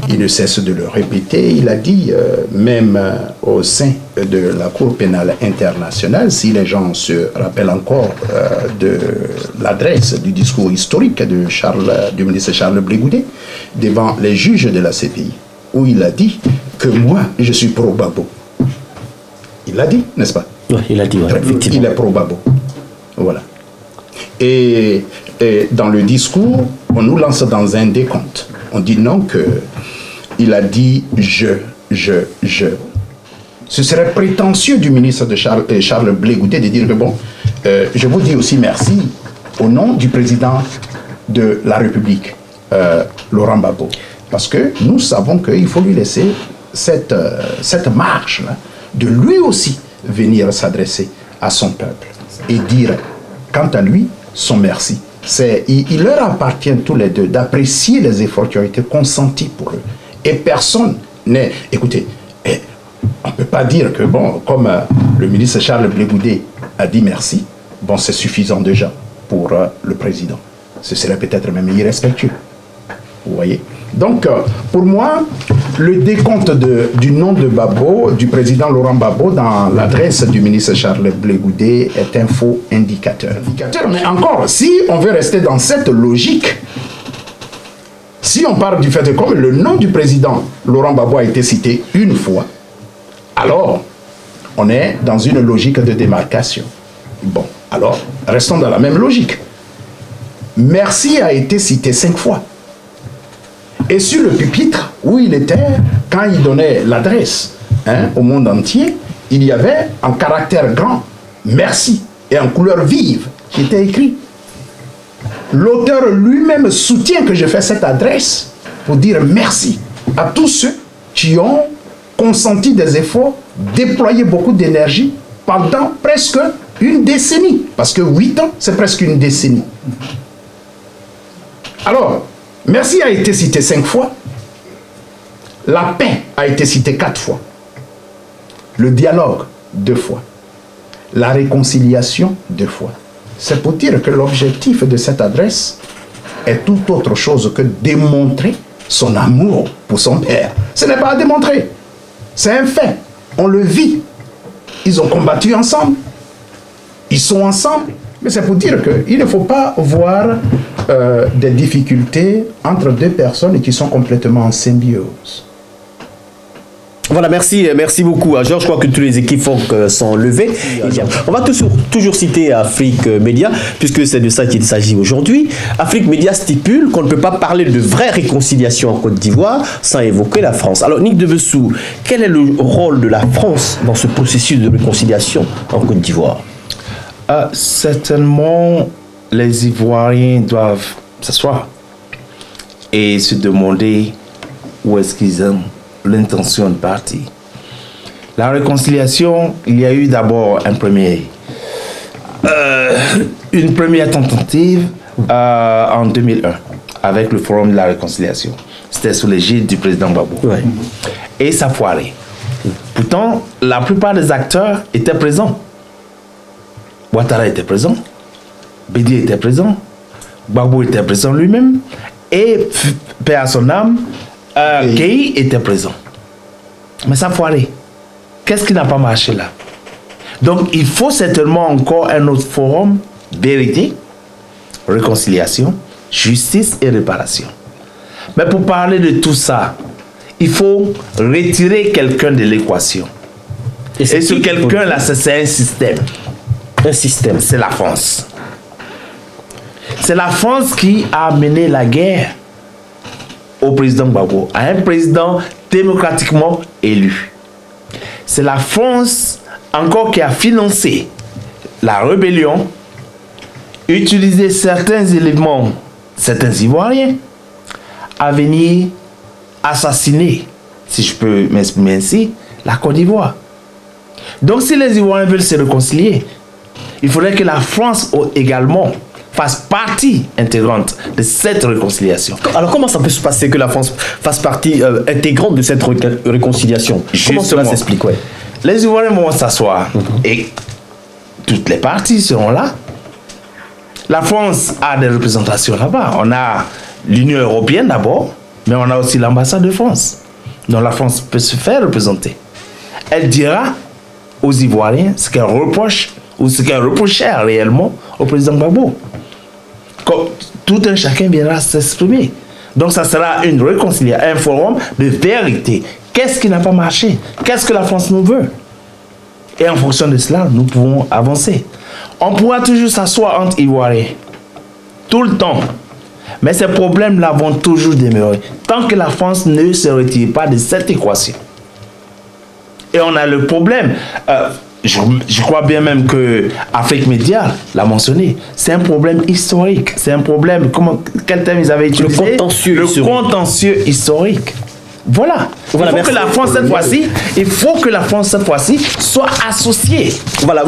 Il ne cesse de le répéter. Il a dit, même au sein de la Cour pénale internationale, si les gens se rappellent encore de l'adresse du discours historique du ministre Charles Blé Goudé devant les juges de la CPI, où il a dit que moi, je suis pro-Gbagbo. Il l'a dit, n'est-ce pas? Oui, il a dit, ouais, effectivement. Il est pro-Gbagbo. Voilà. Et dans le discours, on nous lance dans un décompte. On dit non il a dit je. Ce serait prétentieux du ministre de Charles Blé Goudé de dire que bon, je vous dis aussi merci au nom du président de la République, Laurent Gbagbo. Parce que nous savons qu'il faut lui laisser cette marche-là, de lui aussi venir s'adresser à son peuple et dire, quant à lui, son merci. Il leur appartient tous les deux d'apprécier les efforts qui ont été consentis pour eux. Et personne n'est... Écoutez, on ne peut pas dire que, bon, comme le ministre Charles Blé Goudé a dit merci, bon, c'est suffisant déjà pour le président. Ce serait peut-être même irrespectueux. Vous voyez? Donc, pour moi, le décompte du nom de Gbagbo, du président Laurent Gbagbo, dans l'adresse du ministre Charles Blé Goudé, est un faux indicateur. Mais encore, si on veut rester dans cette logique, si on parle du fait que comme le nom du président Laurent Gbagbo a été cité une fois, alors on est dans une logique de démarcation. Bon, alors, restons dans la même logique. Merci a été cité 5 fois. Et sur le pupitre où il était, quand il donnait l'adresse au monde entier, il y avait en caractère grand, merci, et en couleur vive, qui était écrit. L'auteur lui-même soutient que je fais cette adresse pour dire merci à tous ceux qui ont consenti des efforts, déployé beaucoup d'énergie pendant presque une décennie. Parce que 8 ans, c'est presque une décennie. Alors, merci a été cité 5 fois. La paix a été citée 4 fois. Le dialogue 2 fois. La réconciliation 2 fois. C'est pour dire que l'objectif de cette adresse est tout autre chose que démontrer son amour pour son père. Ce n'est pas à démontrer. C'est un fait. On le vit. Ils ont combattu ensemble. Ils sont ensemble. Mais c'est pour dire qu'il ne faut pas voir des difficultés entre deux personnes qui sont complètement en symbiose. Voilà, merci beaucoup. Georges, je crois que tous les équivoques sont levés. On va toujours citer Afrique Média, puisque c'est de ça qu'il s'agit aujourd'hui. Afrique Média stipule qu'on ne peut pas parler de vraie réconciliation en Côte d'Ivoire sans évoquer la France. Alors, Nick Devessou, quel est le rôle de la France dans ce processus de réconciliation en Côte d'Ivoire? Certainement, les Ivoiriens doivent s'asseoir et se demander où est-ce qu'ils ont l'intention de partir. La réconciliation, il y a eu d'abord une première tentative en 2001 avec le Forum de la réconciliation. C'était sous l'égide du président Gbagbo. Ouais. Et ça foirait. Pourtant, la plupart des acteurs étaient présents. Ouattara était présent, Bédié était présent, Gbagbo était présent lui-même, et paix à son âme, Gueye était présent. Mais ça foirait. Qu'est-ce qui n'a pas marché là? Donc il faut certainement encore un autre forum, vérité, réconciliation, justice et réparation. Mais pour parler de tout ça, il faut retirer quelqu'un de l'équation. Et ce quelqu'un-là, c'est un système. Un système. C'est la France. C'est la France qui a mené la guerre au président Gbagbo, à un président démocratiquement élu. C'est la France encore qui a financé la rébellion, utilisé certains éléments, certains Ivoiriens, à venir assassiner, si je peux m'exprimer ainsi, la Côte d'Ivoire. Donc si les Ivoiriens veulent se réconcilier, il faudrait que la France également fasse partie intégrante de cette réconciliation. Alors comment ça peut se passer que la France fasse partie intégrante de cette réconciliation? Comment cela s'explique? Les Ivoiriens vont s'asseoir et toutes les parties seront là. La France a des représentations là-bas. On a l'Union européenne d'abord, mais on a aussi l'ambassade de France. Donc la France peut se faire représenter. Elle dira aux Ivoiriens ce qu'elle reproche ou ce qu'elle reprochait réellement au président Gbagbo. Tout un chacun viendra s'exprimer. Donc ça sera une réconciliation, un forum de vérité. Qu'est-ce qui n'a pas marché? Qu'est-ce que la France nous veut? Et en fonction de cela, nous pouvons avancer. On pourra toujours s'asseoir entre Ivoiriens, tout le temps. Mais ces problèmes-là vont toujours demeurer, tant que la France ne se retire pas de cette équation. Et on a le problème, je crois bien même que Afrique Média l'a mentionné, c'est un problème historique. C'est un problème, quel terme ils avaient utilisé? Le contentieux historique. Voilà. Il faut que la France cette fois-ci, soit associée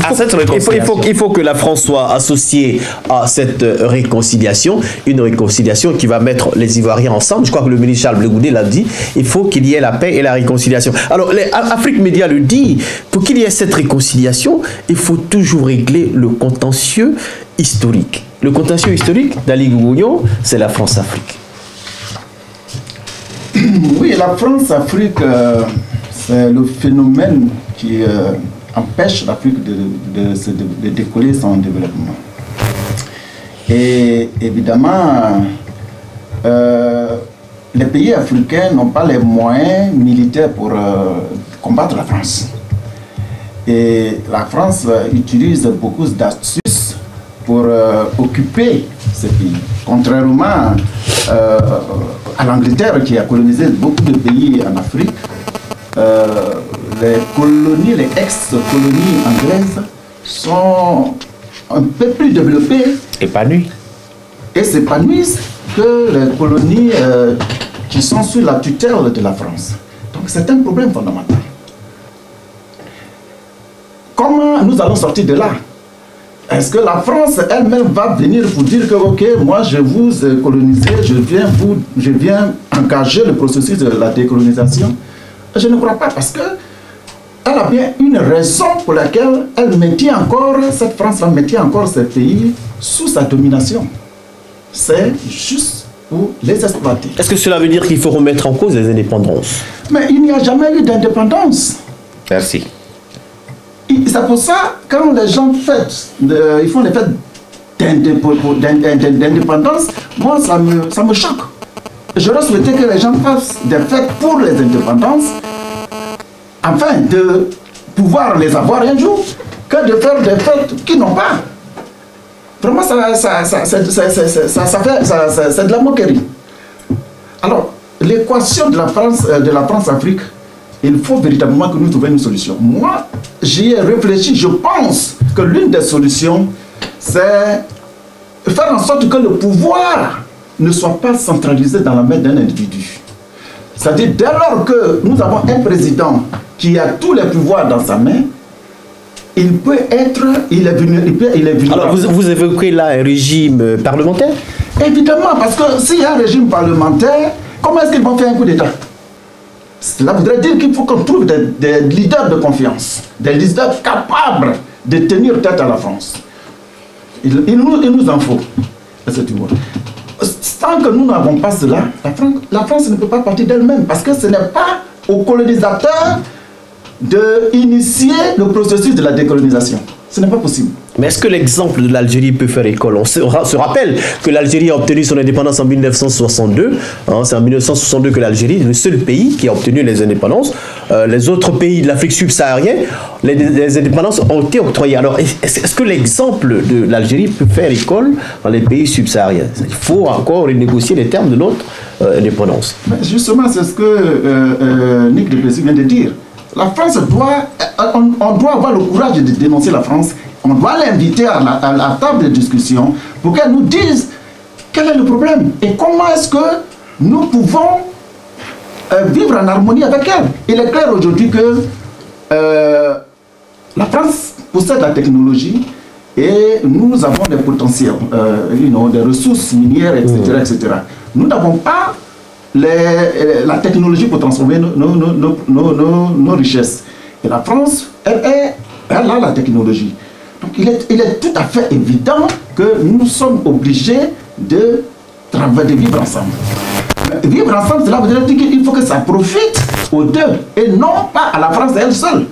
à cette réconciliation. Il faut que la France soit associée à cette réconciliation, une réconciliation qui va mettre les Ivoiriens ensemble. Je crois que le ministre Charles Blegoudé l'a dit. Il faut qu'il y ait la paix et la réconciliation. Alors, Afrique Média le dit. Pour qu'il y ait cette réconciliation, il faut toujours régler le contentieux historique. Le contentieux historique d'Ali Gougouyon, c'est la France-Afrique. Oui, la France-Afrique, c'est le phénomène qui empêche l'Afrique de décoller son développement. Et évidemment, les pays africains n'ont pas les moyens militaires pour combattre la France. Et la France utilise beaucoup d'astuces pour occuper ces pays. Contrairement à l'Angleterre qui a colonisé beaucoup de pays en Afrique, les colonies, les ex-colonies anglaises sont un peu plus développées et s'épanouissent que les colonies qui sont sous la tutelle de la France. Donc c'est un problème fondamental. Comment nous allons sortir de là? Est-ce que la France elle-même va venir vous dire que ok, moi je vous ai colonisé, je viens engager le processus de la décolonisation? Je ne crois pas, parce que elle a bien une raison pour laquelle elle maintient encore, cette France maintient encore ces pays sous sa domination. C'est juste pour les exploiter. Est-ce que cela veut dire qu'il faut remettre en cause les indépendances? Mais il n'y a jamais eu d'indépendance. Merci. C'est pour ça, quand les gens ils font des fêtes d'indépendance, moi ça me choque. J'aurais souhaité que les gens fassent des fêtes pour les indépendances, afin de pouvoir les avoir un jour, que de faire des fêtes qu'ils n'ont pas. Vraiment, c'est de la moquerie. Alors, l'équation de la France-Afrique, il faut véritablement que nous trouvions une solution. Moi, j'y ai réfléchi. Je pense que l'une des solutions, c'est faire en sorte que le pouvoir ne soit pas centralisé dans la main d'un individu. C'est-à-dire, dès lors que nous avons un président qui a tous les pouvoirs dans sa main, il est vulnérable. Alors, vous évoquez là un régime parlementaire? Évidemment, parce que s'il y a un régime parlementaire, comment est-ce qu'ils vont faire un coup d'État? Cela voudrait dire qu'il faut qu'on trouve des leaders de confiance, des leaders capables de tenir tête à la France. Il nous en faut. Tant que nous n'avons pas cela, la France ne peut pas partir d'elle-même, parce que ce n'est pas aux colonisateurs d'initier le processus de la décolonisation. Ce n'est pas possible. Mais est-ce que l'exemple de l'Algérie peut faire école? On se rappelle que l'Algérie a obtenu son indépendance en 1962. Hein, c'est en 1962 que l'Algérie est le seul pays qui a obtenu les indépendances. Les autres pays de l'Afrique subsaharienne, les indépendances ont été octroyées. Alors, est-ce que l'exemple de l'Algérie peut faire école dans les pays subsahariens? Il faut encore renégocier les termes de notre indépendance. Mais justement, c'est ce que Nick de Plessis vient de dire. La France doit... On doit avoir le courage de dénoncer la France. On doit l'inviter à la table de discussion pour qu'elle nous dise quel est le problème et comment est-ce que nous pouvons vivre en harmonie avec elle. Il est clair aujourd'hui que la France possède la technologie et nous avons des potentiels, des ressources minières, etc. etc. Nous n'avons pas la technologie pour transformer nos richesses. Et la France, elle a la technologie. Donc il est tout à fait évident que nous sommes obligés de vivre ensemble. Vivre ensemble, cela veut dire qu'il faut que ça profite aux deux et non pas à la France elle seule.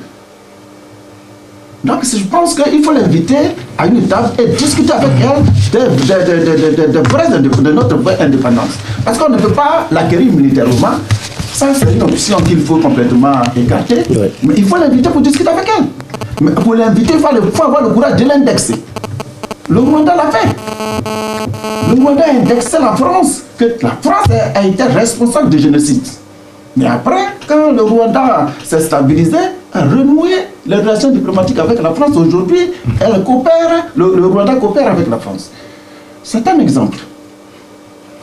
Donc je pense qu'il faut l'inviter à une table et discuter avec elle de notre vraie indépendance. Parce qu'on ne peut pas l'acquérir militairement. Ça, c'est une option qu'il faut complètement écarter. Ouais. Mais il faut l'inviter pour discuter avec elle. Mais pour l'inviter, il faut avoir le courage de l'indexer. Le Rwanda l'a fait. Le Rwanda a indexé la France, que la France a été responsable du génocide. Mais après, quand le Rwanda s'est stabilisé, a renoué les relations diplomatiques avec la France. Aujourd'hui, elle coopère, le Rwanda coopère avec la France. C'est un exemple.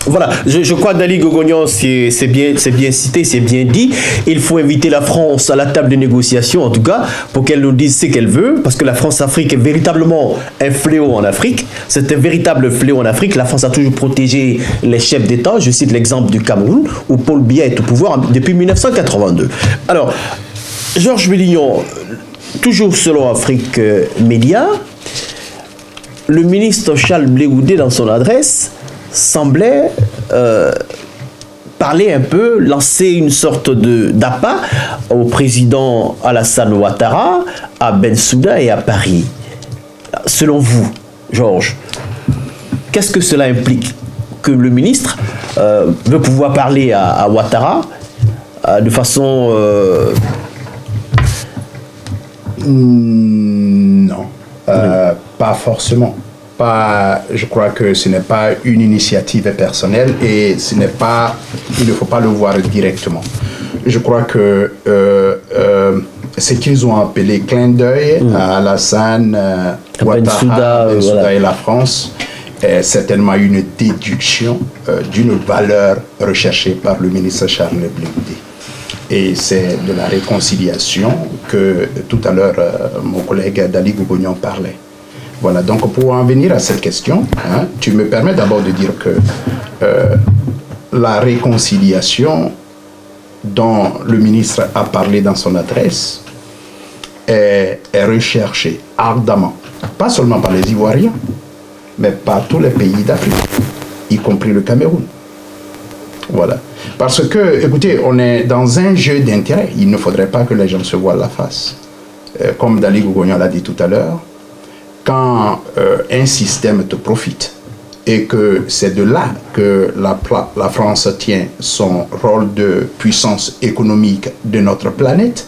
Voilà, je crois que Dali Gogonian, c'est bien cité, c'est bien dit. Il faut inviter la France à la table de négociation, en tout cas, pour qu'elle nous dise ce qu'elle veut, parce que la France-Afrique est véritablement un fléau en Afrique. C'est un véritable fléau en Afrique. La France a toujours protégé les chefs d'État. Je cite l'exemple du Cameroun, où Paul Biya est au pouvoir depuis 1982. Alors, Georges Billon, toujours selon Afrique Média, le ministre Charles Blé Goudé, dans son adresse, semblait parler un peu, lancer une sorte d'appât au président Alassane Ouattara, à Bensouda et à Paris. Selon vous, Georges, qu'est-ce que cela implique? Que le ministre veut pouvoir parler à Ouattara de façon... Non, pas forcément. Je crois que ce n'est pas une initiative personnelle et il ne faut pas le voir directement. Je crois que ce qu'ils ont appelé clin d'œil à Alassane Ouattara, Bensouda et la France est certainement une déduction d'une valeur recherchée par le ministre Charles Blé Goudé. Et c'est de la réconciliation que tout à l'heure mon collègue Dali Gogonian parlait. Voilà, donc pour en venir à cette question, tu me permets d'abord de dire que la réconciliation dont le ministre a parlé dans son adresse est recherchée ardemment, pas seulement par les Ivoiriens, mais par tous les pays d'Afrique, y compris le Cameroun. Voilà. Parce que, écoutez, on est dans un jeu d'intérêt. Il ne faudrait pas que les gens se voient la face. Comme Dali Gogonian l'a dit tout à l'heure, quand un système te profite et que c'est de là que la France tient son rôle de puissance économique de notre planète,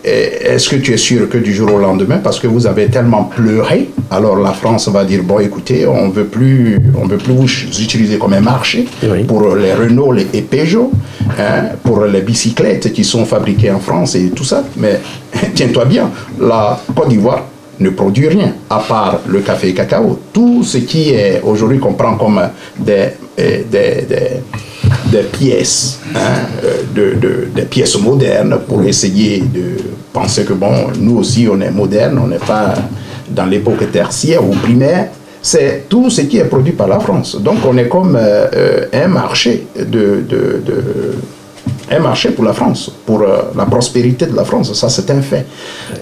est-ce que tu es sûr que du jour au lendemain, parce que vous avez tellement pleuré, alors la France va dire, bon écoutez, on ne veut plus vous utiliser comme un marché pour les Renault et Peugeot, pour les bicyclettes qui sont fabriquées en France et tout ça, mais tiens-toi bien, la Côte d'Ivoire ne produit rien, à part le café et cacao. Tout ce qui est aujourd'hui qu'on prend comme des pièces, des pièces modernes pour essayer de penser que bon, nous aussi on est moderne, on n'est pas dans l'époque tertiaire ou primaire. C'est tout ce qui est produit par la France. Donc on est comme un marché un marché pour la France, pour la prospérité de la France, ça c'est un fait.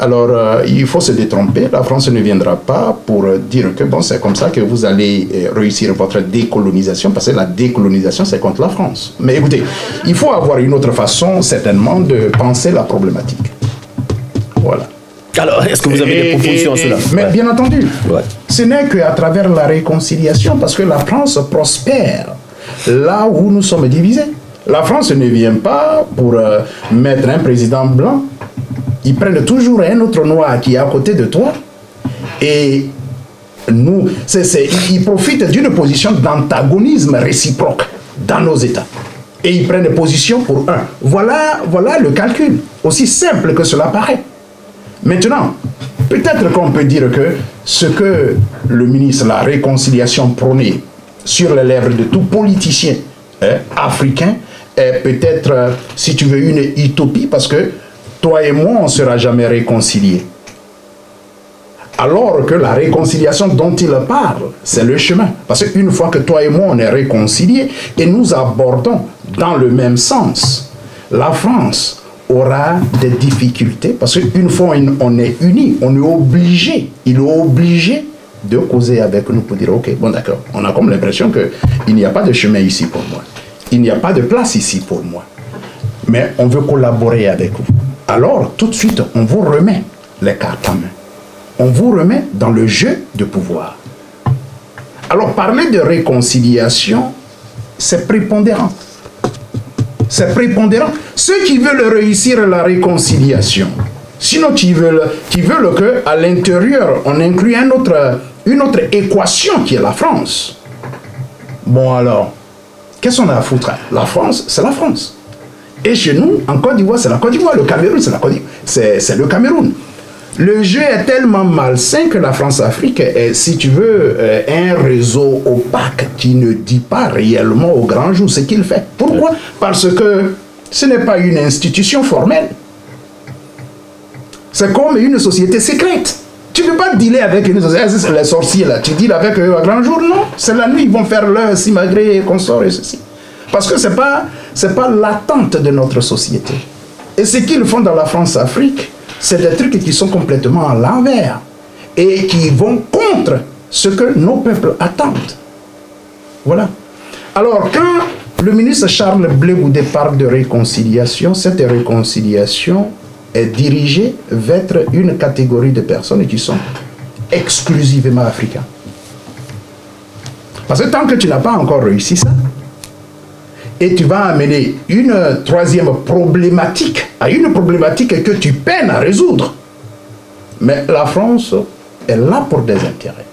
Alors il faut se détromper, la France ne viendra pas pour dire que bon, c'est comme ça que vous allez réussir votre décolonisation, parce que la décolonisation c'est contre la France. Mais écoutez, il faut avoir une autre façon certainement de penser la problématique. Voilà. Alors, est-ce que vous avez des propositions à cela? Mais bien entendu, Ouais. ce n'est qu'à travers la réconciliation, parce que la France prospère là où nous sommes divisés. La France ne vient pas pour mettre un président blanc. Ils prennent toujours un autre noir qui est à côté de toi. Et nous, ils profitent d'une position d'antagonisme réciproque dans nos États. Et ils prennent position pour un. Voilà le calcul, aussi simple que cela paraît. Maintenant, peut-être qu'on peut dire que ce que le ministre, la réconciliation prônée sur les lèvres de tout politicien africain, est peut-être, si tu veux, une utopie, parce que toi et moi, on ne sera jamais réconciliés. Alors que la réconciliation dont il parle, c'est le chemin. Parce qu'une fois que toi et moi, on est réconciliés et nous abordons dans le même sens, la France aura des difficultés parce qu'une fois on est unis, on est obligé, il est obligé de causer avec nous pour dire ok, bon d'accord, on a comme l'impression qu'il n'y a pas de chemin ici pour moi, il n'y a pas de place ici pour moi, mais on veut collaborer avec vous. Alors tout de suite, on vous remet les cartes en main. On vous remet dans le jeu de pouvoir. Alors, parler de réconciliation, c'est prépondérant. C'est prépondérant. Ceux qui veulent réussir la réconciliation, sinon qui veulent qu'à l'intérieur, on inclut une autre équation qui est la France. Bon alors, qu'est-ce qu'on a à foutre? La France, c'est la France. Et chez nous, en Côte d'Ivoire, c'est la Côte d'Ivoire. Le Cameroun, c'est la Côte d'Ivoire. C'est le Cameroun. Le jeu est tellement malsain que la France-Afrique est, si tu veux, un réseau opaque qui ne dit pas réellement au grand jour ce qu'il fait. Pourquoi? Parce que ce n'est pas une institution formelle. C'est comme une société secrète. Tu ne peux pas dealer avec une société, les sorciers là, tu deals avec eux à grand jour, non. C'est la nuit, ils vont faire leur simagrée, consort et ceci. Parce que ce n'est pas l'attente de notre société. Et ce qu'ils font dans la France-Afrique, c'est des trucs qui sont complètement à l'envers et qui vont contre ce que nos peuples attendent. Voilà. Alors, quand le ministre Charles Blé Goudé parle de réconciliation, cette réconciliation est dirigée vers une catégorie de personnes qui sont exclusivement africains. Parce que tant que tu n'as pas encore réussi ça, et tu vas amener une troisième problématique, à une problématique que tu peines à résoudre. Mais la France est là pour des intérêts.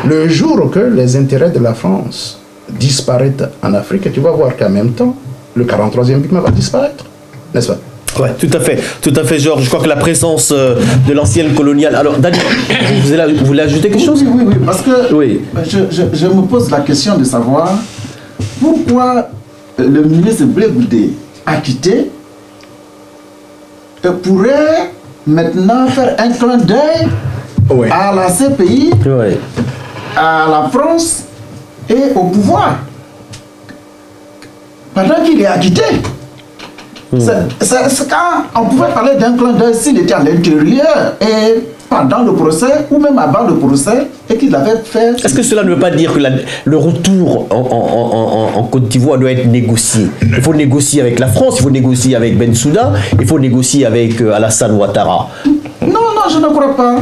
Le jour que les intérêts de la France disparaissent en Afrique, tu vas voir qu'en même temps, le 43e but va disparaître. N'est-ce pas? Oui, tout à fait, Georges. Je crois que la présence de l'ancienne coloniale... Alors, Daniel, vous voulez ajouter quelque chose? Oui, parce que oui. Je me pose la question de savoir pourquoi le ministre Blé Goudé acquitté pourrait maintenant faire un clin d'œil à la CPI, à la France et au pouvoir pendant qu'il est acquitté. C'est quand on pouvait parler d'un clin d'œil s'il était à l'intérieur et pendant le procès ou même avant le procès et qu'il avait fait... Est-ce que cela ne veut pas dire que le retour en Côte d'Ivoire doit être négocié? Il faut négocier avec la France, il faut négocier avec Bensouda, il faut négocier avec Alassane Ouattara. Non, je ne crois pas.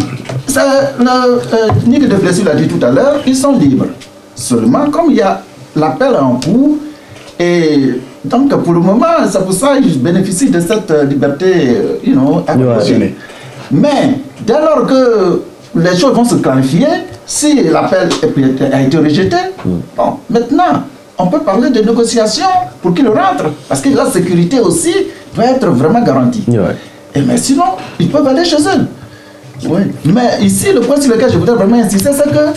Nick de Plessis l'a dit tout à l'heure, ils sont libres. Seulement, comme il y a l'appel en cours, et donc pour le moment, c'est pour ça qu'ils bénéficient de cette liberté, inconditionnelle. Mais dès lors que les choses vont se clarifier, si l'appel a été rejeté, bon, maintenant, on peut parler de négociations pour qu'il rentre. Parce que la sécurité aussi doit être vraiment garantie. Mais sinon, ils peuvent aller chez eux. Mais ici, le point sur lequel je voudrais vraiment insister, c'est que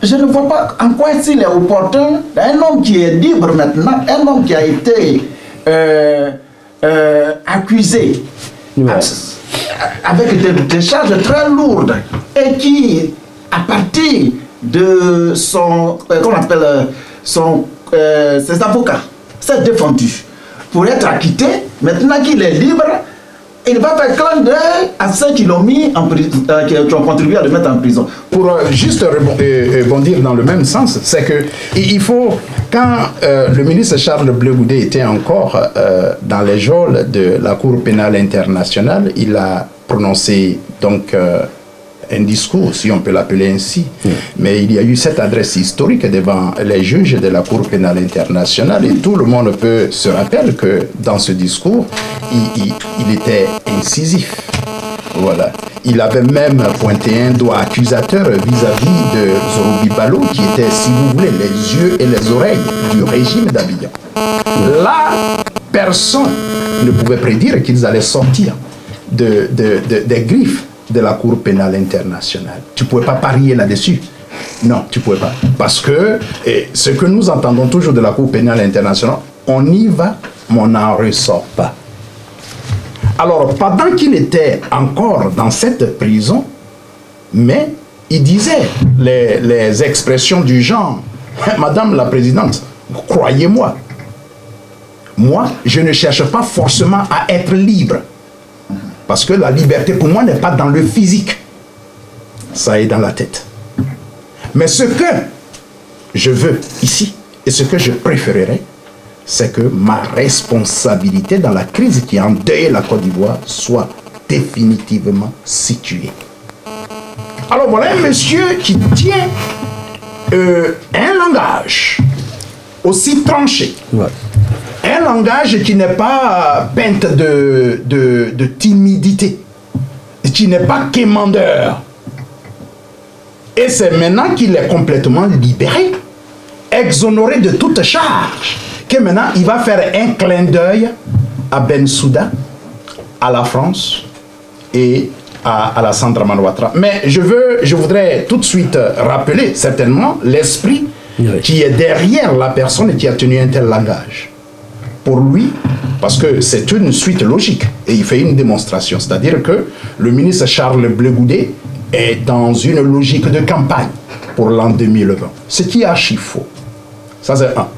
je ne vois pas en quoi il est opportun un homme qui est libre maintenant, un homme qui a été accusé avec des charges très lourdes et qui, à partir de son, qu'on appelle ses avocats, s'est défendu pour être acquitté. Maintenant qu'il est libre, il va faire clin d'œil à ceux qui l'ont mis en prison, qui ont contribué à le mettre en prison. Pour juste rebondir dans le même sens, c'est que il faut, quand le ministre Charles Blé Goudé était encore dans les geôles de la Cour pénale internationale, il a prononcer donc un discours, si on peut l'appeler ainsi. Mais il y a eu cette adresse historique devant les juges de la Cour pénale internationale et tout le monde peut se rappeler que dans ce discours, il était incisif. Voilà. Il avait même pointé un doigt accusateur vis-à-vis de Zorobabel, qui était, si vous voulez, les yeux et les oreilles du régime d'Abidjan. Là, personne ne pouvait prédire qu'ils allaient sortir des griffes de la Cour pénale internationale. Tu ne pouvais pas parier là-dessus. Non, tu ne pouvais pas. Parce que ce que nous entendons toujours de la Cour pénale internationale, on y va, mais on n'en ressort pas. Alors, pendant qu'il était encore dans cette prison, mais il disait les expressions du genre, « Madame la Présidente, croyez-moi, moi, je ne cherche pas forcément à être libre. Parce que la liberté, pour moi, n'est pas dans le physique. Ça est dans la tête. Mais ce que je veux ici, et ce que je préférerais, c'est que ma responsabilité dans la crise qui a endeuillé la Côte d'Ivoire soit définitivement située. » Alors voilà un monsieur qui tient un langage aussi tranché. Ouais. Un langage qui n'est pas peinte de timidité, qui n'est pas quémandeur. Et c'est maintenant qu'il est complètement libéré, exonéré de toute charge, que maintenant il va faire un clin d'œil à Bensouda, à la France et à la Sandra Ouattara. Mais je voudrais tout de suite rappeler certainement l'esprit qui est derrière la personne qui a tenu un tel langage. Pour lui, parce que c'est une suite logique, et il fait une démonstration, c'est-à-dire que le ministre Charles Blegoudé est dans une logique de campagne pour l'an 2020, ce qui est archi faux. Ça c'est un.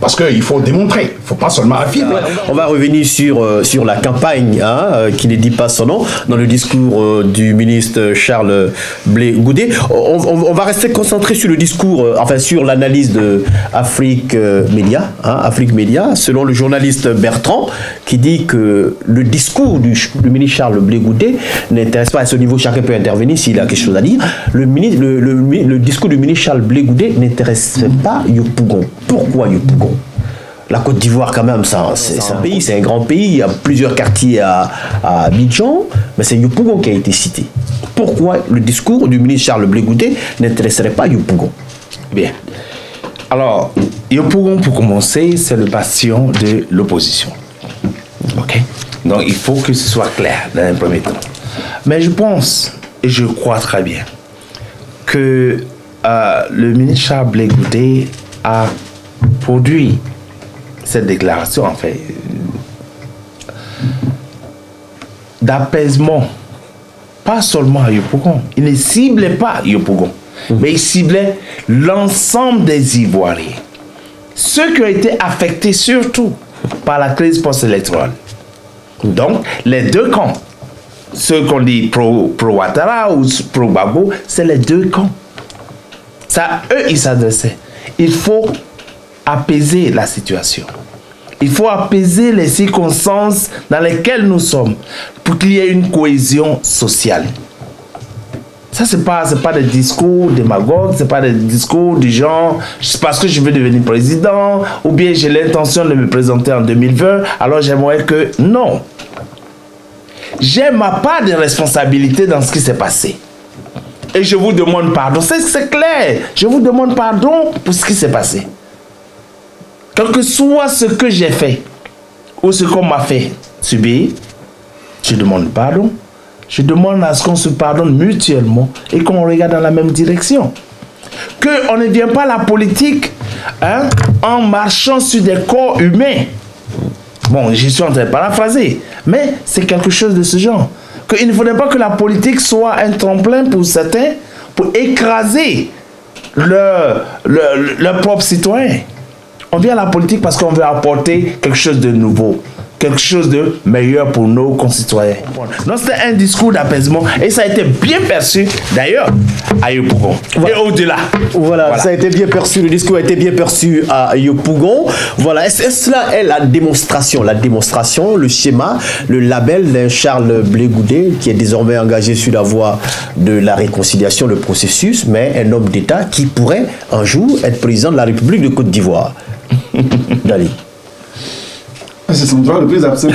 Parce qu'il faut démontrer, il ne faut pas seulement affirmer. On va revenir sur la campagne, qui ne dit pas son nom, dans le discours du ministre Charles Blegoudé. On va rester concentré sur le discours, enfin sur l'analyse de Afrique Média, Afrique Média, selon le journaliste Bertrand, qui dit que le discours du ministre Charles Blegoudé n'intéresse pas, à ce niveau chacun peut intervenir s'il a quelque chose à dire. Le discours du ministre Charles Blegoudé n'intéresse pas Yopougon. Pourquoi Yopougon? La Côte d'Ivoire, quand même, c'est un pays, c'est un grand pays. Il y a plusieurs quartiers à Abidjan, mais c'est Yopougon qui a été cité. Pourquoi le discours du ministre Charles Blegoudé n'intéresserait pas Yopougon? Bien. Alors, Yopougon, pour commencer, c'est le bastion de l'opposition. OK? Donc, il faut que ce soit clair dans un premier temps. Mais je pense, et je crois très bien, que le ministre Charles Blegoudé a produit cette déclaration, en fait, d'apaisement, pas seulement à Yopougon. Il ne ciblait pas Yopougon, mais il ciblait l'ensemble des Ivoiriens. Ceux qui ont été affectés surtout par la crise post-électorale. Donc, les deux camps, ceux qu'on dit pro-Ouattara ou pro-Gbagbo, c'est les deux camps. Ça, eux, ils s'adressaient. Il faut apaiser la situation. Il faut apaiser les circonstances dans lesquelles nous sommes pour qu'il y ait une cohésion sociale. Ça, c'est pas des discours démagogues, c'est pas des discours du genre parce que je veux devenir président ou bien j'ai l'intention de me présenter en 2020, alors j'aimerais que... Non. J'ai ma part de responsabilité dans ce qui s'est passé. Et je vous demande pardon. C'est clair. Je vous demande pardon pour ce qui s'est passé. Quel que soit ce que j'ai fait ou ce qu'on m'a fait subir, je demande pardon. Je demande à ce qu'on se pardonne mutuellement et qu'on regarde dans la même direction. Qu'on ne vient pas à la politique en marchant sur des corps humains. Bon, je suis en train de paraphraser, mais c'est quelque chose de ce genre. Qu'il ne faudrait pas que la politique soit un tremplin pour certains pour écraser leurs propres citoyens. On vient à la politique parce qu'on veut apporter quelque chose de nouveau. quelque chose de meilleur pour nos concitoyens. Donc c'était un discours d'apaisement et ça a été bien perçu d'ailleurs à Yopougon et au-delà. Voilà, ça a été bien perçu, le discours a été bien perçu à Yopougon. Voilà, est-ce là est la démonstration, le schéma, le label d'un Charles Blé Goudé qui est désormais engagé sur la voie de la réconciliation, le processus, mais un homme d'État qui pourrait un jour être président de la République de Côte d'Ivoire. Dali. C'est son droit le plus absolu.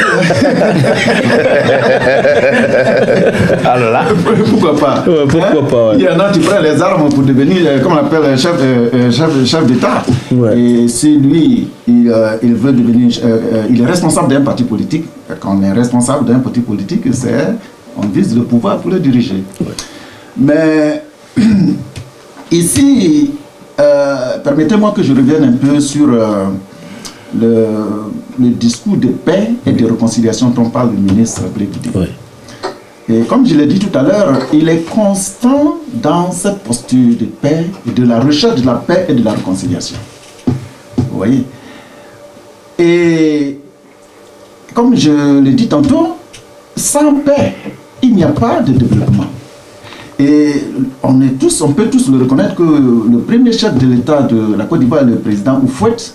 Alors là, pourquoi pas? Pourquoi pas, ouais. Il y en a qui prennent les armes pour devenir, comme on appelle, chef d'État. Ouais. Et si lui, il veut devenir, il est responsable d'un parti politique. Quand on est responsable d'un parti politique, on vise le pouvoir pour le diriger. Ouais. Mais ici, permettez-moi que je revienne un peu sur le discours de paix et de réconciliation dont parle le ministre Blé Goudé. Oui. Et comme je l'ai dit tout à l'heure, il est constant dans cette posture de paix et de la recherche de la paix et de la réconciliation. Vous voyez? Et comme je l'ai dit tantôt, sans paix, il n'y a pas de développement. Et on peut tous le reconnaître que le premier chef de l'État de la Côte d'Ivoire, le président Houphouët,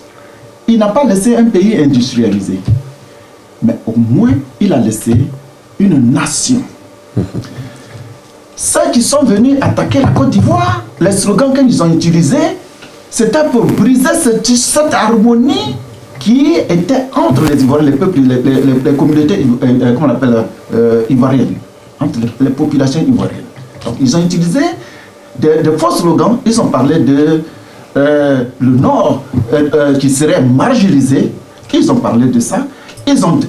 il n'a pas laissé un pays industrialisé. Mais au moins, il a laissé une nation. Ceux qui sont venus attaquer la Côte d'Ivoire, les slogans qu'ils ont utilisés, c'était pour briser cette harmonie qui était entre les Ivoiriens, les peuples, les communautés, comment on appelle, ivoiriennes, entre les populations ivoiriennes. Donc, ils ont utilisé de faux slogans. Ils ont parlé de le Nord qui serait marginalisé. Ils ont parlé de ça. Ils ont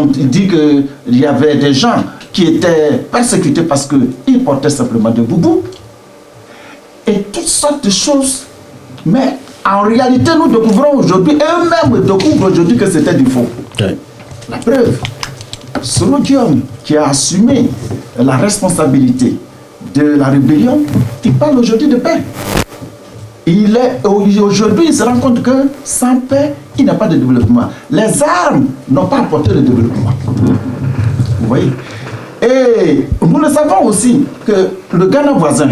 dit qu'il y avait des gens qui étaient persécutés parce qu'ils portaient simplement des boubous. Et toutes sortes de choses. Mais en réalité, nous découvrons aujourd'hui, eux-mêmes découvrent aujourd'hui que c'était du faux. Oui. La preuve, Solo Guillaume, qui a assumé la responsabilité de la rébellion, il parle aujourd'hui de paix. Aujourd'hui, il se rend compte que sans paix, il n'y a pas de développement. Les armes n'ont pas apporté le développement. Vous voyez? Et nous le savons aussi que le Ghana voisin,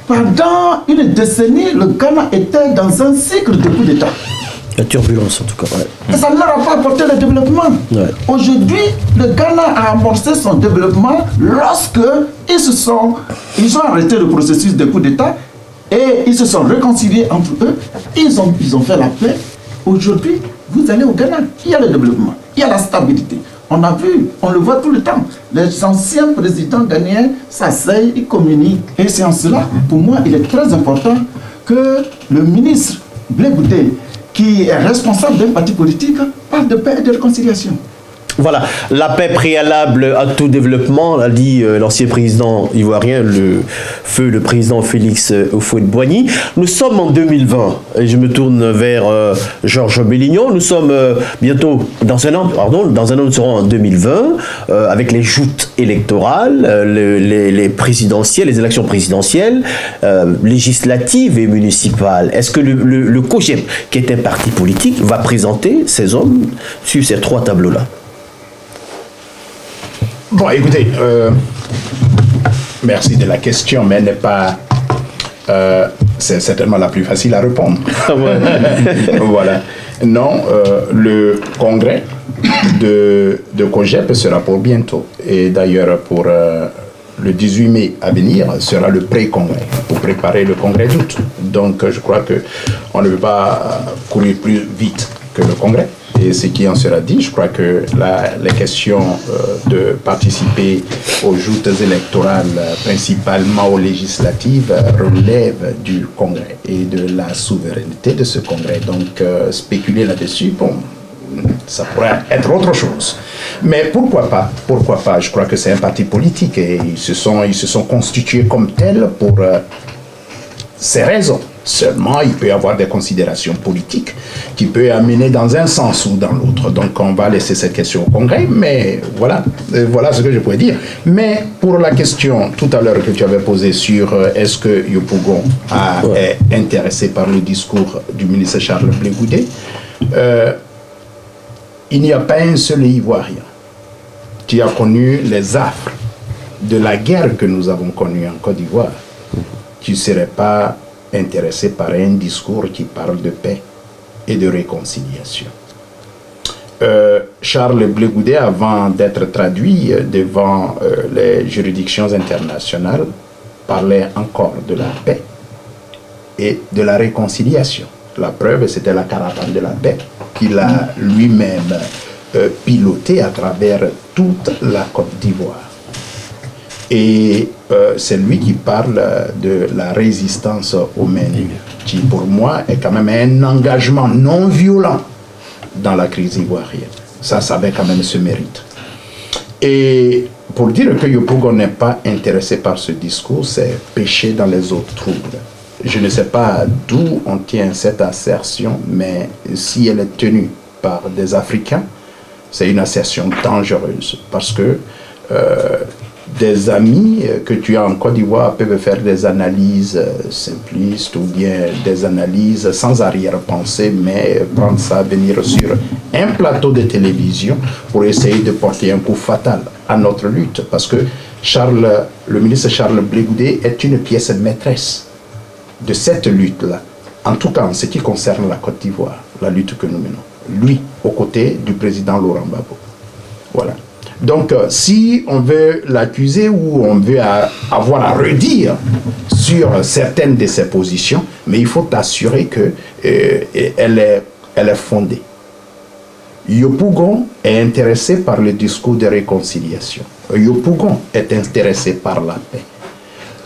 pendant une décennie, le Ghana était dans un cycle de coup d'État. La turbulence en tout cas. Ouais. Et ça ne leur a pas apporté le développement. Ouais. Aujourd'hui, le Ghana a amorcé son développement lorsque ils ont arrêté le processus de coup d'État et ils se sont réconciliés entre eux. Ils ont fait la paix. Aujourd'hui, vous allez au Ghana, il y a le développement, il y a la stabilité. On a vu, on le voit tout le temps. Les anciens présidents ghanéens s'asseyent, ils communiquent. Et c'est en cela, pour moi, il est très important que le ministre Blé Goudé, qui est responsable d'un parti politique, parle de paix et de réconciliation. Voilà, la paix préalable à tout développement, a dit l'ancien président ivoirien, le président Félix Houphouët-Boigny. Nous sommes en 2020, et je me tourne vers Georges Bellignon. Nous sommes bientôt, dans un an, nous serons en 2020, avec les joutes électorales, les présidentielles, les élections présidentielles, législatives et municipales. Est-ce que le COGEP, qui est un parti politique, va présenter ses hommes sur ces trois tableaux-là? Bon, écoutez, merci de la question, mais elle n'est pas... c'est certainement la plus facile à répondre. Voilà. Non, le congrès de COGEP sera pour bientôt. Et d'ailleurs, pour le 18 mai à venir, sera le pré-congrès, pour préparer le congrès d'août. Donc, je crois qu'on ne peut pas courir plus vite que le congrès. Et ce qui en sera dit, je crois que les questions de participer aux joutes électorales, principalement aux législatives, relèvent du Congrès et de la souveraineté de ce Congrès. Donc, spéculer là-dessus, bon, ça pourrait être autre chose. Mais pourquoi pas? Pourquoi pas? Je crois que c'est un parti politique et ils se sont constitués comme tels pour ces raisons. Seulement, il peut y avoir des considérations politiques qui peuvent amener dans un sens ou dans l'autre. Donc, on va laisser cette question au Congrès, mais voilà ce que je pourrais dire. Mais pour la question tout à l'heure que tu avais posée sur est-ce que Yopougon est intéressé par le discours du ministre Charles Blé Goudé, il n'y a pas un seul Ivoirien qui a connu les affres de la guerre que nous avons connue en Côte d'Ivoire, qui ne serait pas intéressé par un discours qui parle de paix et de réconciliation. Charles Blé Goudé, avant d'être traduit devant les juridictions internationales, parlait encore de la paix et de la réconciliation. La preuve, c'était la caravane de la paix qu'il a lui-même piloté à travers toute la Côte d'Ivoire. Et c'est lui qui parle de la résistance au menu, qui pour moi est quand même un engagement non violent dans la crise ivoirienne. Ça avait quand même ce mérite. Et pour dire que Yopougon n'est pas intéressé par ce discours, c'est pêcher dans les eaux troubles. Je ne sais pas d'où on tient cette assertion, mais si elle est tenue par des Africains, c'est une assertion dangereuse, parce que des amis que tu as en Côte d'Ivoire peuvent faire des analyses simplistes ou bien des analyses sans arrière-pensée, mais prendre ça, venir sur un plateau de télévision pour essayer de porter un coup fatal à notre lutte. Parce que le ministre Charles Blé Goudé est une pièce maîtresse de cette lutte-là. En tout cas, en ce qui concerne la Côte d'Ivoire, la lutte que nous menons. Lui, aux côtés du président Laurent Gbagbo. Voilà. Donc, si on veut l'accuser ou on veut avoir à redire sur certaines de ses positions, mais il faut assurer qu'elle est fondée. Yopougon est intéressé par le discours de réconciliation. Yopougon est intéressé par la paix.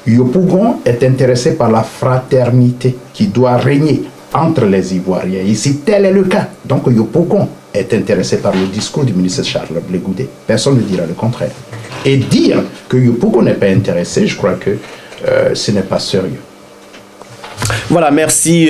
Yopougon est intéressé par la fraternité qui doit régner entre les Ivoiriens. Ici, tel est le cas. Donc, Yopougon est intéressé par le discours du ministre Charles Blé Goudé. Personne ne dira le contraire. Et dire que Yopougon n'est pas intéressé, je crois que ce n'est pas sérieux. Voilà, merci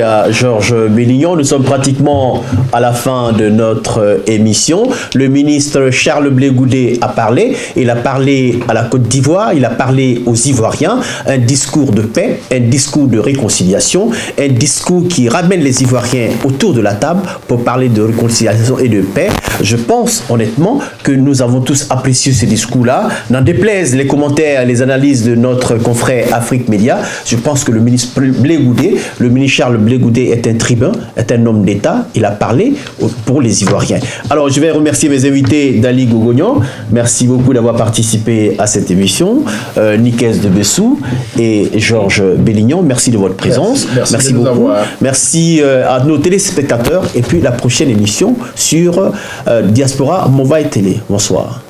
à Georges Bellignon. Nous sommes pratiquement à la fin de notre émission. Le ministre Charles Blé Goudé a parlé. Il a parlé à la Côte d'Ivoire, il a parlé aux Ivoiriens. Un discours de paix, un discours de réconciliation, un discours qui ramène les Ivoiriens autour de la table pour parler de réconciliation et de paix. Je pense honnêtement que nous avons tous apprécié ce discours-là. N'en déplaise les commentaires, les analyses de notre confrère Afrique Média. Je pense que le ministre Blé Goudé, le ministre Charles Blé Goudé est un tribun, est un homme d'État. Il a parlé pour les Ivoiriens. Alors, je vais remercier mes invités Dali Gogognon. Merci beaucoup d'avoir participé à cette émission. Nikes de Bessou et Georges Bellignon. Merci de votre présence. Merci beaucoup. Merci à nos téléspectateurs. Et puis, la prochaine émission sur Diaspora Mova et Télé. Bonsoir.